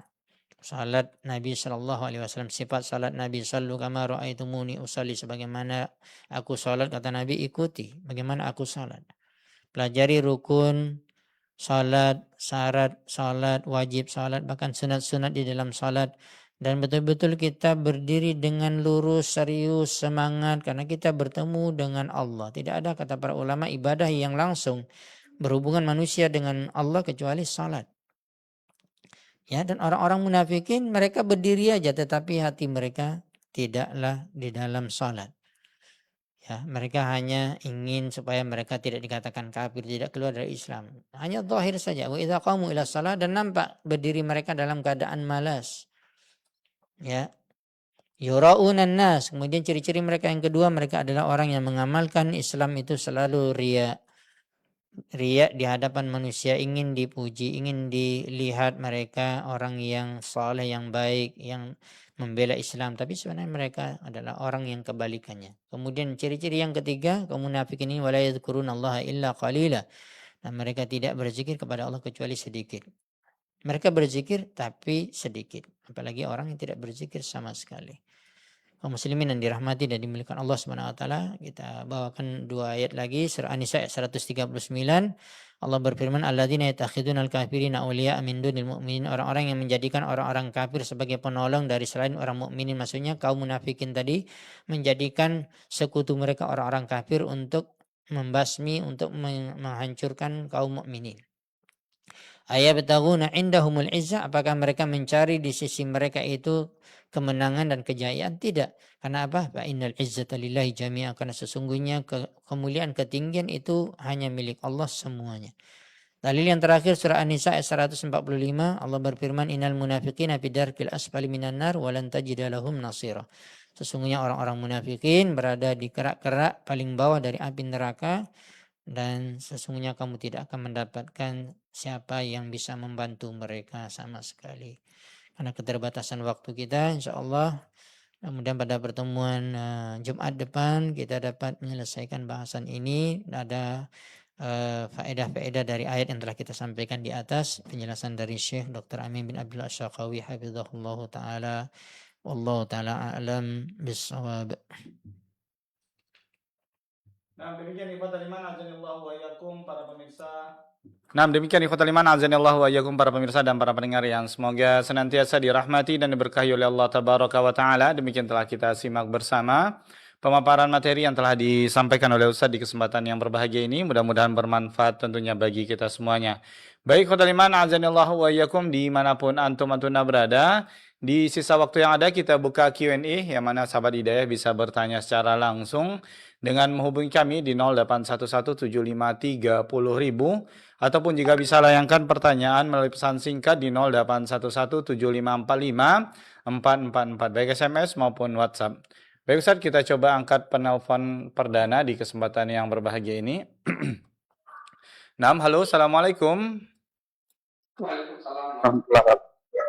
Salat Nabi Shallallahu Alaihi Wasallam, sifat salat Nabi, sallu kama ra'aitumuni usalli, sebagaimana aku salat kata Nabi, ikuti bagaimana aku salat. Pelajari rukun salat, syarat salat, wajib salat, bahkan sunat-sunat di dalam salat, dan betul-betul kita berdiri dengan lurus, serius, semangat, karena kita bertemu dengan Allah. Tidak ada, kata para ulama, ibadah yang langsung berhubungan manusia dengan Allah kecuali salat. Ya, dan orang-orang munafikin mereka berdiri aja tetapi hati mereka tidaklah di dalam salat. Ya, mereka hanya ingin supaya mereka tidak dikatakan kafir, tidak keluar dari Islam. Hanya zahir saja. Wa idza qamu ila shalah, dan nampak berdiri mereka dalam keadaan malas. Ya. Yura'unan nas. Kemudian ciri-ciri mereka yang kedua, mereka adalah orang yang mengamalkan Islam itu selalu riya. Riya di hadapan manusia, ingin dipuji, ingin dilihat mereka orang yang saleh, yang baik, yang membela Islam, tapi sebenarnya mereka adalah orang yang kebalikannya. Kemudian ciri-ciri yang ketiga, kaum munafikin ini wala yadhkurunallaha illa qalila. Nah, mereka tidak berzikir kepada Allah kecuali sedikit. Mereka berzikir tapi sedikit, apalagi orang yang tidak berzikir sama sekali. Kaum muslimin yang dirahmati dan dimuliakan Allah Subhanahu wa taala, kita bawakan dua ayat lagi, surah An-Nisa ayat 139. Allah berfirman, alladzina yattakhidunal kafirina awliya min dunil mu'minin, orang-orang yang menjadikan orang-orang kafir sebagai penolong dari selain orang mukminin. Maksudnya kaum munafikin tadi menjadikan sekutu mereka orang-orang kafir untuk membasmi, untuk menghancurkan kaum mukminin. Ayabtaguna indahumul izzah, apakah mereka mencari di sisi mereka itu kemenangan dan kejayaan? Tidak. Karena apa? Fa innal izzata lillahi jami'a, karena sesungguhnya kemuliaan, ketinggian itu hanya milik Allah semuanya. Dalil yang terakhir surah An-Nisa ayat 145, Allah berfirman, innal munafiqina fi darkil asfali minan nar wa lan tajida lahum nasira. Sesungguhnya orang-orang munafikin berada di kerak-kerak paling bawah dari api neraka, dan sesungguhnya kamu tidak akan mendapatkan siapa yang bisa membantu mereka sama sekali. Karena keterbatasan waktu kita, insya Allah kemudian pada pertemuan Jumat depan kita dapat menyelesaikan bahasan ini. Ada faedah-faedah dari ayat yang telah kita sampaikan di atas, penjelasan dari Syekh Dr. Amin bin Abdullah Asyaqawi hafizahullah ta'ala. Wallahu ta'ala a'lam bis-shawab.
Nah, demikian ikhwatal iman azanillahu wa iyyakum para pemirsa. Nah, demikian ikhwatal iman azanillahu wa iyyakum para pemirsa dan para pendengar yang semoga senantiasa dirahmati dan diberkahi oleh Allah tabaraka wa taala. Demikian telah kita simak bersama pemaparan materi yang telah disampaikan oleh Ustaz di kesempatan yang berbahagia ini. Mudah-mudahan bermanfaat tentunya bagi kita semuanya. Baik ikhwatal iman azanillahu wa iyyakum dimanapun antum-antuna berada. Di sisa waktu yang ada kita buka Q&A yang mana sahabat hidayah bisa bertanya secara langsung dengan menghubungi kami di 08117530.000 ataupun jika bisa layangkan pertanyaan melalui pesan singkat di 081175454444 baik SMS maupun WhatsApp. Baik Ustaz, kita coba angkat penelpon perdana di kesempatan yang berbahagia ini. Nah, halo, assalamualaikum.
Waalaikumsalam.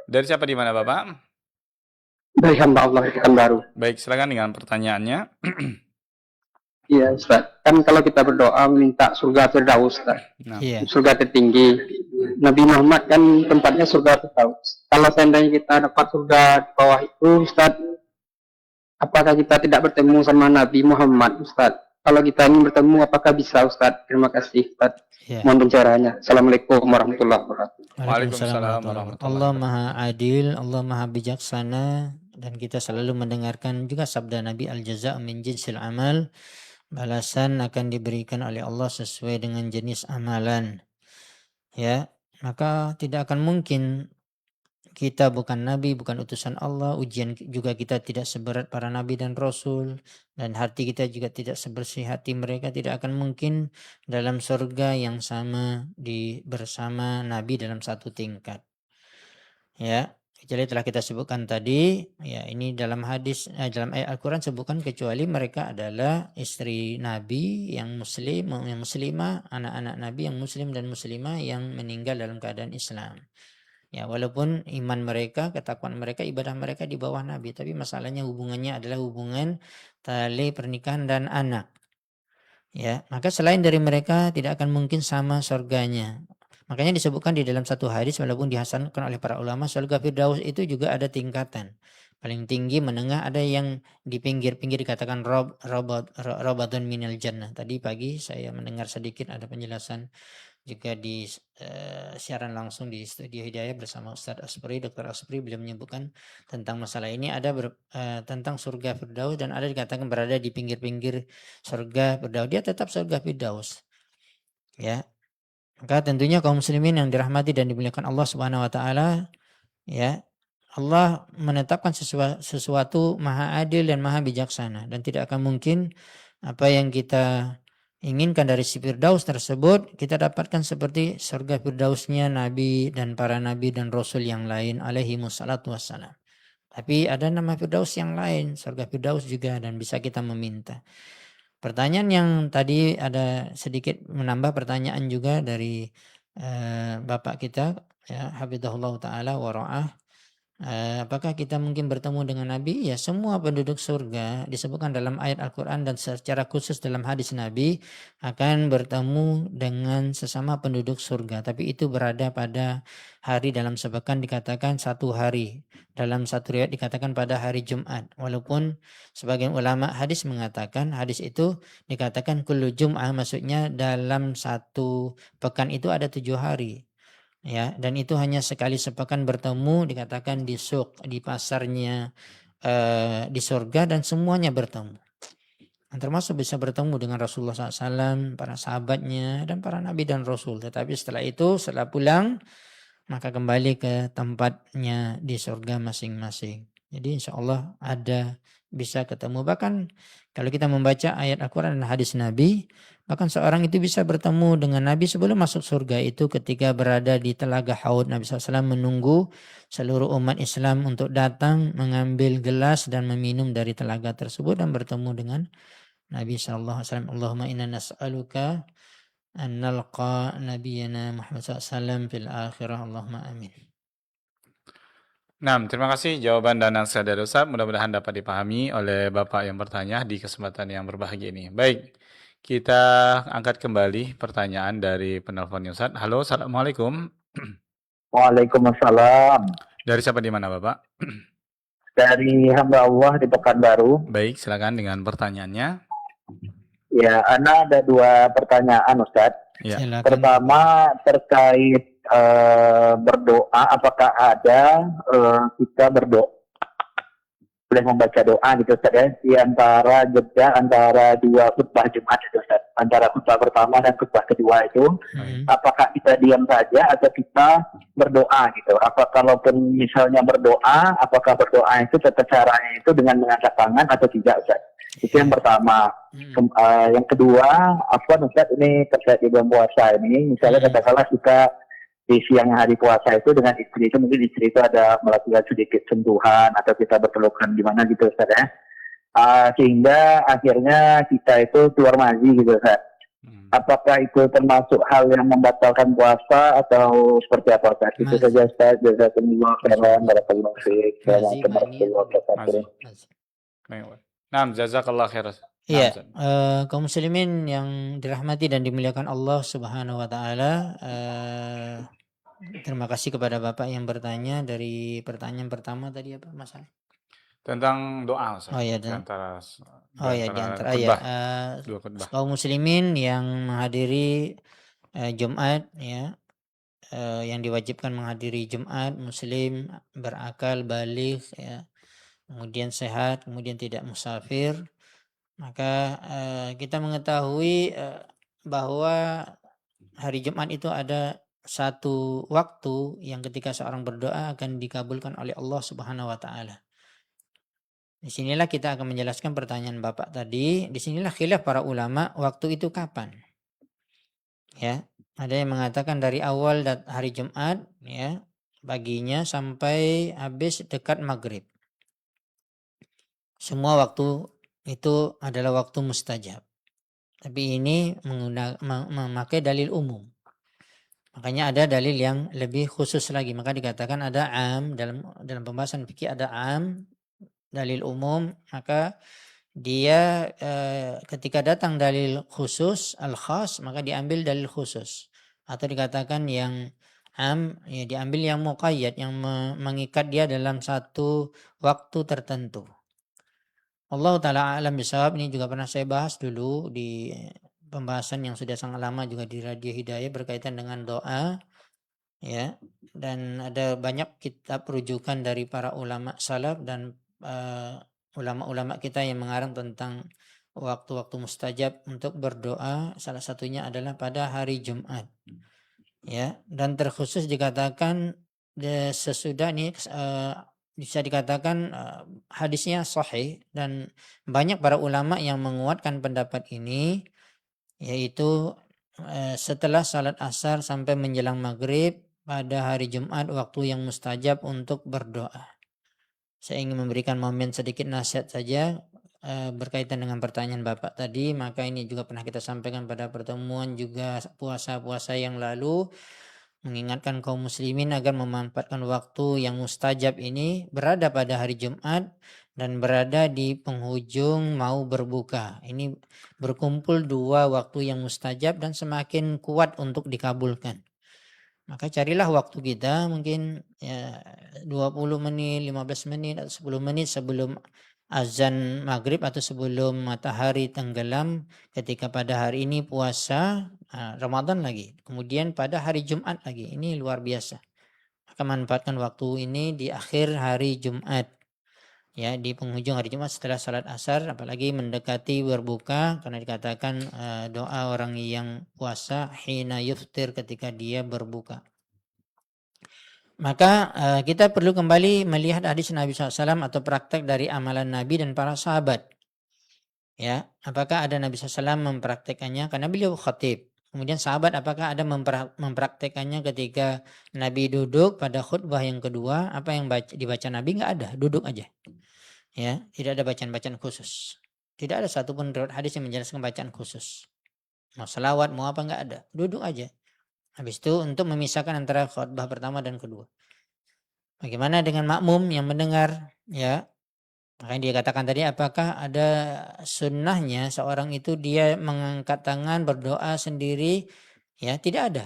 Dari siapa di mana Bapak?
Dari hamba Allah di Pekanbaru.
Baik, silakan dengan pertanyaannya.
Iya, Ustaz. Kan kalau kita berdoa minta surga Firdaus, Ustaz.
Nah,
Iya.
Surga tertinggi. Nabi Muhammad kan tempatnya surga Firdaus. Kalau seandainya kita dapat surga di bawah itu, Ustaz, apakah kita tidak bertemu sama Nabi Muhammad, Ustaz? Kalau kita ingin bertemu, apakah bisa, Ustaz? Terima kasih, Ustaz.
Ya.
Mohon pencerahannya. Assalamualaikum warahmatullahi wabarakatuh.
Waalaikumsalam warahmatullahi
Allah Maha Adil, Allah Maha Bijaksana, dan kita selalu mendengarkan juga sabda Nabi, al-jaza'u min jinsil amal, balasan akan diberikan oleh Allah sesuai dengan jenis amalan. Ya, maka tidak akan mungkin kita bukan nabi, bukan utusan Allah, ujian juga kita tidak seberat para nabi dan rasul, dan hati kita juga tidak sebersih hati mereka, tidak akan mungkin dalam surga yang sama bersama nabi dalam satu tingkat. Ya, kecuali telah kita sebutkan tadi, ya ini dalam dalam ayat Al-Quran sebutkan kecuali mereka adalah istri Nabi yang muslim, yang muslimah, anak-anak Nabi yang muslim dan muslimah yang meninggal dalam keadaan Islam. Ya, walaupun iman mereka, ketakwaan mereka, ibadah mereka di bawah Nabi, tapi masalahnya hubungannya adalah hubungan tali pernikahan dan anak. Ya, maka selain dari mereka tidak akan mungkin sama surganya. Makanya disebutkan di dalam satu hadis walaupun dihasankan oleh para ulama, surga Firdaus itu juga ada tingkatan. Paling tinggi, menengah, ada yang di pinggir-pinggir dikatakan robatun minal jannah. Tadi pagi saya mendengar sedikit ada penjelasan juga di siaran langsung di Studio Hidayah bersama Ustadz Aspri, Dr. Aspri, beliau menyebutkan tentang masalah ini, ada tentang surga Firdaus dan ada dikatakan berada di pinggir-pinggir surga Firdaus. Dia tetap surga Firdaus. Ya. Maka tentunya kaum muslimin yang dirahmati dan dimuliakan Allah Subhanahu wa taala, ya. Allah menetapkan sesuatu maha adil dan maha bijaksana dan tidak akan mungkin apa yang kita inginkan dari si Firdaus tersebut kita dapatkan seperti surga Firdausnya Nabi dan para Nabi dan Rasul yang lain alaihi wassalatu wassalam. Tapi ada nama Firdaus yang lain, surga Firdaus juga, dan bisa kita meminta. Pertanyaan yang tadi ada sedikit menambah pertanyaan juga dari Bapak kita, ya, Hafizahullah Ta'ala wa ra'ah. Apakah kita mungkin bertemu dengan Nabi? Ya, semua penduduk surga disebutkan dalam ayat Al-Quran dan secara khusus dalam hadis Nabi akan bertemu dengan sesama penduduk surga. Tapi itu berada pada hari, dalam sebagian dikatakan satu hari. Dalam satu riwayat dikatakan pada hari Jumat. Walaupun sebagian ulama hadis mengatakan hadis itu dikatakan kullu Jum'ah, maksudnya dalam satu pekan itu ada 7 hari. Ya, dan itu hanya sekali sepekan bertemu, dikatakan di suq, di pasarnya di surga, dan semuanya bertemu. Dan termasuk bisa bertemu dengan Rasulullah SAW, para sahabatnya, dan para nabi dan rasul. Tetapi setelah itu, setelah pulang, maka kembali ke tempatnya di surga masing-masing. Jadi insya Allah ada bisa ketemu. Bahkan kalau kita membaca ayat Al-Quran dan hadis Nabi, bahkan seorang itu bisa bertemu dengan Nabi sebelum masuk surga itu ketika berada di Telaga Haud. Nabi SAW menunggu seluruh umat Islam untuk datang mengambil gelas dan meminum dari telaga tersebut dan bertemu dengan Nabi SAW. Allahumma inna nas'aluka an nalqa nabiyyana Muhammad SAW fil akhirah. Allahumma amin.
Nah, terima kasih jawaban dan nasihat dari Ustaz. Mudah-mudahan dapat dipahami oleh Bapak yang bertanya di kesempatan yang berbahagia ini. Baik, kita angkat kembali pertanyaan dari penelpon Ustaz. Halo, Assalamualaikum.
Waalaikumsalam.
Dari siapa di mana Bapak?
Dari hamba Allah di Pekanbaru.
Baik, silakan dengan pertanyaannya.
Ya, Ana ada 2 pertanyaan, Ustaz.
Ya.
Silakan.
Pertama terkait berdoa, apakah ada kita berdoa boleh membaca doa gitu Ustaz ya, di antara jeda antara 2 khutbah Jumat itu Ustaz, antara khutbah pertama dan khutbah kedua itu, apakah kita diam saja atau kita berdoa gitu? Apa kalaupun misalnya berdoa, apakah berdoa itu tetap caranya itu dengan mengangkat tangan atau tidak Ustaz? Itu yang pertama. Yang kedua, Ustaz, ini terkait di bulan puasa ini, misalnya katakanlah kita di siang hari puasa itu dengan istri itu, mungkin istri itu ada melakukan sedikit sentuhan atau kita berpelukan gimana gitu Ustaz ya, sehingga akhirnya kita itu keluar mazi gitu Ustaz. Apakah itu termasuk hal yang membatalkan puasa atau seperti apa Ustaz? Itu saja Ustaz. Jazakumullah khairan, barakallahu fiik. Assalamualaikum warahmatullahi wabarakatuh.
Nah, jazakallah khairan.
Iya, kaum muslimin yang dirahmati dan dimuliakan Allah Subhanahu wa taala, terima kasih kepada Bapak yang bertanya. Dari pertanyaan pertama tadi apa Mas Ali?
Tentang doa Ustaz.
Oh ya,
di antara dua khutbah.
Kaum muslimin yang menghadiri Jumat ya, yang diwajibkan menghadiri Jumat, muslim, berakal, baligh ya, kemudian sehat, kemudian tidak musafir, maka kita mengetahui bahwa hari Jumat itu ada satu waktu yang ketika seorang berdoa akan dikabulkan oleh Allah Subhanahu wa taala. Disinilah kita akan menjelaskan pertanyaan Bapak tadi. Disinilah khilaf para ulama waktu itu kapan. Ya, ada yang mengatakan dari awal hari Jumat, ya, paginya sampai habis dekat maghrib. Semua waktu itu adalah waktu mustajab. Tapi ini memakai dalil umum. Makanya ada dalil yang lebih khusus lagi. Maka dikatakan ada dalam pembahasan fikih ada dalil umum. Maka dia ketika datang dalil khusus al-khas, maka diambil dalil khusus. Atau dikatakan yang ya diambil yang muqayyad, yang mengikat dia dalam satu waktu tertentu. Allah ta'ala alam bisawab. Ini juga pernah saya bahas dulu di pembahasan yang sudah sangat lama juga di Radio Hidayah berkaitan dengan doa, ya, dan ada banyak kitab rujukan dari para ulama salaf dan ulama-ulama kita yang mengarang tentang waktu-waktu mustajab untuk berdoa. Salah satunya adalah pada hari Jumat, ya, dan terkhusus dikatakan sesudah ini bisa dikatakan hadisnya sahih dan banyak para ulama yang menguatkan pendapat ini, yaitu setelah salat asar sampai menjelang maghrib pada hari Jumat waktu yang mustajab untuk berdoa. Saya ingin memberikan momen sedikit nasihat saja berkaitan dengan pertanyaan Bapak tadi. Maka ini juga pernah kita sampaikan pada pertemuan juga puasa-puasa yang lalu, mengingatkan kaum muslimin agar memanfaatkan waktu yang mustajab ini berada pada hari Jumat dan berada di penghujung mau berbuka. Ini berkumpul dua waktu yang mustajab dan semakin kuat untuk dikabulkan. Maka carilah waktu kita mungkin ya 20 menit, 15 menit atau 10 menit sebelum azan maghrib atau sebelum matahari tenggelam ketika pada hari ini puasa Ramadan lagi. Kemudian pada hari Jumat lagi. Ini luar biasa. Maka manfaatkan waktu ini di akhir hari Jumat. Ya, di penghujung hari Jumat setelah salat asar, apalagi mendekati berbuka, karena dikatakan doa orang yang puasa hina yuftir, ketika dia berbuka. Maka kita perlu kembali melihat hadis Nabi SAW atau praktek dari amalan Nabi dan para sahabat. Ya, apakah ada Nabi SAW mempraktekannya? Karena beliau khatib. Kemudian sahabat apakah ada mempraktekannya ketika Nabi duduk pada khutbah yang kedua? Apa yang dibaca Nabi? Nggak ada, duduk aja. Ya, tidak ada bacaan-bacaan khusus. Tidak ada satupun riwayat hadis yang menjelaskan bacaan khusus. Mau selawat, mau apa, nggak ada. Duduk aja. Habis itu untuk memisahkan antara khutbah pertama dan kedua. Bagaimana dengan makmum yang mendengar? Ya, makanya dia katakan tadi, apakah ada sunnahnya seorang itu dia mengangkat tangan berdoa sendiri? Ya, tidak ada.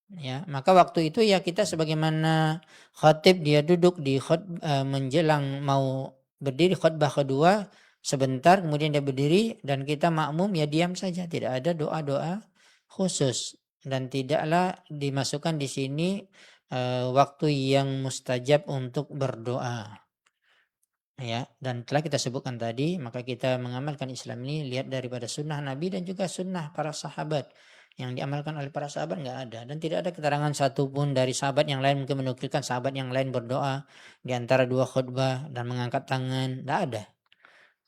Ya, maka waktu itu ya kita sebagaimana khatib dia duduk di menjelang mau berdiri khutbah kedua sebentar, kemudian dia berdiri dan kita makmum ya diam saja, tidak ada doa-doa khusus dan tidaklah dimasukkan di sini waktu yang mustajab untuk berdoa. Ya, dan telah kita sebutkan tadi, maka kita mengamalkan Islam ini lihat daripada sunnah Nabi dan juga sunnah para sahabat. Yang diamalkan oleh para sahabat nggak ada, dan tidak ada keterangan satupun dari sahabat yang lain mungkin menukilkan sahabat yang lain berdoa di antara dua khutbah dan mengangkat tangan, tidak ada.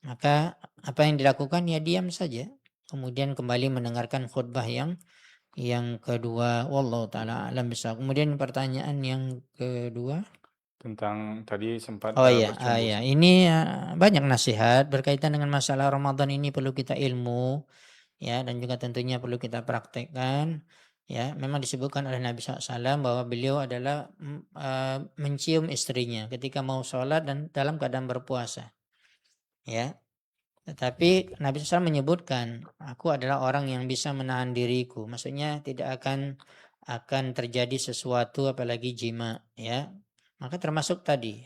Maka apa yang dilakukan ya diam saja, kemudian kembali mendengarkan khutbah yang kedua. Wallahu taala alam bisawab. Kemudian pertanyaan yang kedua
Tentang tadi sempat
oh iya,
bercumbu.
ya. Ini banyak nasihat berkaitan dengan masalah Ramadan ini, perlu kita ilmu, ya, dan juga tentunya perlu kita praktekkan. Ya, memang disebutkan oleh Nabi SAW bahwa beliau adalah mencium istrinya ketika mau sholat dan dalam keadaan berpuasa. Ya, tetapi Nabi SAW menyebutkan, aku adalah orang yang bisa menahan diriku. Maksudnya tidak akan terjadi sesuatu apalagi jima, ya. Maka termasuk tadi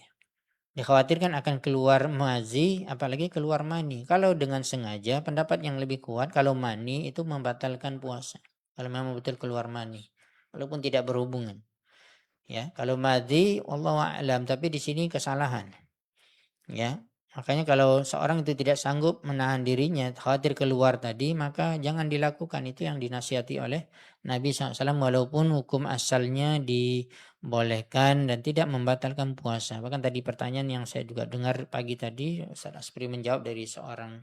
dikhawatirkan akan keluar mazi apalagi keluar mani. Kalau dengan sengaja pendapat yang lebih kuat kalau mani itu membatalkan puasa. Kalau memang betul keluar mani walaupun tidak berhubungan. Ya, kalau mazi wallahu a'lam, tapi di sini kesalahan. Ya. Makanya kalau seorang itu tidak sanggup menahan dirinya, khawatir keluar tadi, maka jangan dilakukan. Itu yang dinasihati oleh Nabi SAW, walaupun hukum asalnya dibolehkan dan tidak membatalkan puasa. Bahkan tadi pertanyaan yang saya juga dengar pagi tadi, Ustaz Aspri menjawab dari seorang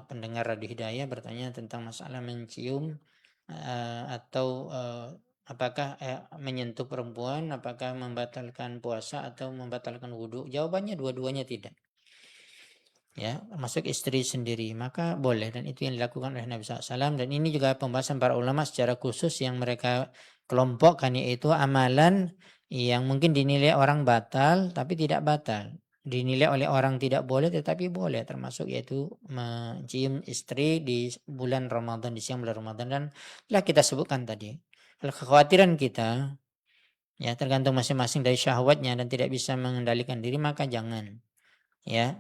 pendengar Radio Hidayah bertanya tentang masalah mencium atau apakah menyentuh perempuan apakah membatalkan puasa atau membatalkan wudhu. Jawabannya dua-duanya tidak, ya, masuk istri sendiri maka boleh, dan itu yang dilakukan oleh Nabi SAW. Dan ini juga pembahasan para ulama secara khusus yang mereka kelompokkan, yaitu amalan yang mungkin dinilai orang batal tapi tidak batal, dinilai oleh orang tidak boleh tetapi boleh, termasuk yaitu mencium istri di bulan Ramadan, di siang bulan Ramadan. Dan telah kita sebutkan tadi, kalau kekhawatiran kita ya tergantung masing-masing dari syahwatnya dan tidak bisa mengendalikan diri, maka jangan, ya,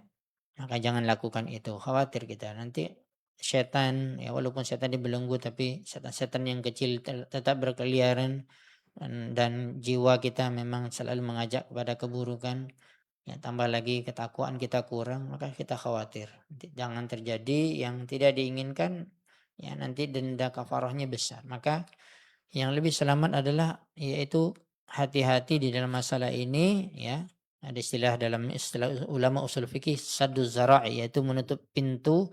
maka jangan lakukan itu. Khawatir kita nanti setan, ya walaupun setan dibelenggu tapi setan-setan yang kecil tetap berkeliaran, dan jiwa kita memang selalu mengajak kepada keburukan, ya tambah lagi ketakwaan kita kurang, maka kita khawatir jangan terjadi yang tidak diinginkan, ya nanti denda kafarahnya besar. Maka yang lebih selamat adalah yaitu hati-hati di dalam masalah ini, ya. Ada istilah dalam istilah ulama usul fikih saddu zara'i, yaitu menutup pintu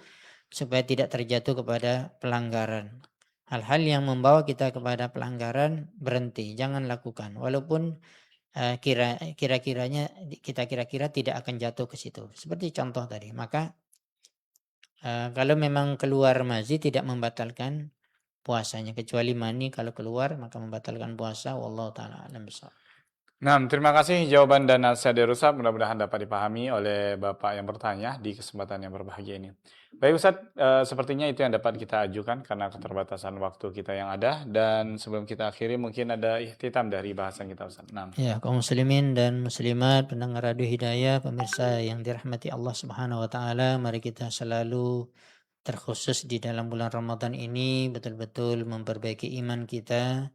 supaya tidak terjatuh kepada pelanggaran. Hal-hal yang membawa kita kepada pelanggaran berhenti, jangan lakukan. Walaupun kira-kiranya kita kira-kira tidak akan jatuh ke situ. Seperti contoh tadi, maka kalau memang keluar mazi tidak membatalkan puasanya, kecuali mani kalau keluar maka membatalkan puasa. Wallahu taala alam bissawab.
Nah, terima kasih jawaban dan nasihat dari Ustaz. Mudah-mudahan dapat dipahami oleh Bapak yang bertanya di kesempatan yang berbahagia ini. Baik Ustaz, sepertinya itu yang dapat kita ajukan karena keterbatasan waktu kita yang ada. Dan sebelum kita akhiri mungkin ada ihtitam dari bahasan kita Ustaz. Nah.
Ya, kaum muslimin dan muslimat, pendengar Radio Hidayah, pemirsa yang dirahmati Allah Subhanahu wa taala, mari kita selalu terkhusus di dalam bulan Ramadan ini betul-betul memperbaiki iman kita,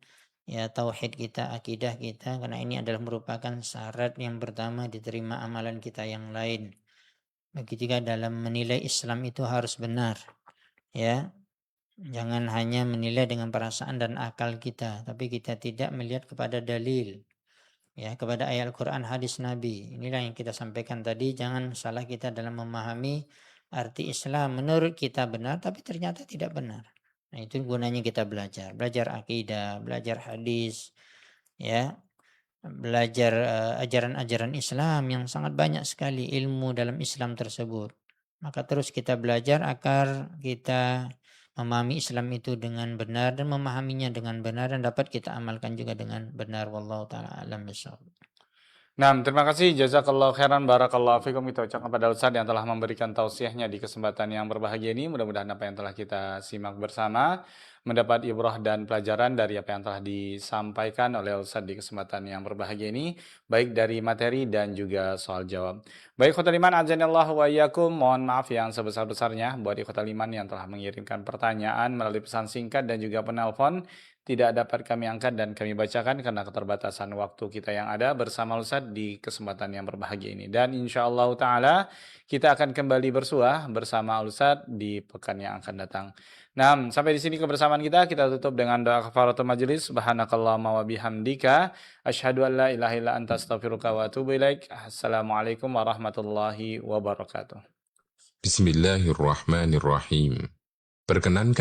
ya, tauhid kita, akidah kita, karena ini adalah merupakan syarat yang pertama diterima amalan kita yang lain. Begitu juga dalam menilai Islam itu harus benar, ya. Jangan hanya menilai dengan perasaan dan akal kita, tapi kita tidak melihat kepada dalil, ya, kepada ayat Al-Quran, hadis Nabi. Inilah yang kita sampaikan tadi. Jangan salah kita dalam memahami arti Islam. Menurut kita benar, tapi ternyata tidak benar. Nah, itu gunanya kita belajar akidah, belajar hadis, ya, belajar ajaran-ajaran Islam yang sangat banyak sekali ilmu dalam Islam tersebut. Maka terus kita belajar agar kita memahami Islam itu dengan benar dan memahaminya dengan benar dan dapat kita amalkan juga dengan benar. Wallahu taala alam bissawab.
Nah, terima kasih jazakallahu khairan barakallahu fikum, kita ucapkan kepada Ustaz yang telah memberikan tausiahnya di kesempatan yang berbahagia ini. Mudah-mudahan apa yang telah kita simak bersama mendapat ibrah dan pelajaran dari apa yang telah disampaikan oleh Ustaz di kesempatan yang berbahagia ini, baik dari materi dan juga soal jawab. Baik ikhwatal iman, azanillahu wa iyyakum, mohon maaf yang sebesar-besarnya buat ikhwatal iman yang telah mengirimkan pertanyaan melalui pesan singkat dan juga penelpon. Tidak dapat kami angkat dan kami bacakan karena keterbatasan waktu kita yang ada bersama Ustaz di kesempatan yang berbahagia ini. Dan insyaallah ta'ala kita akan kembali bersuah bersama Ustaz di pekan yang akan datang. Nah, sampai di sini kebersamaan kita tutup dengan doa kafaratul majelis. Subhanakallahumma wa bihamdika asyhadu an la ilaha illa anta astaghfiruka wa atubu ilaik. Assalamualaikum warahmatullahi wabarakatuh.
Bismillahirrahmanirrahim. Perkenankan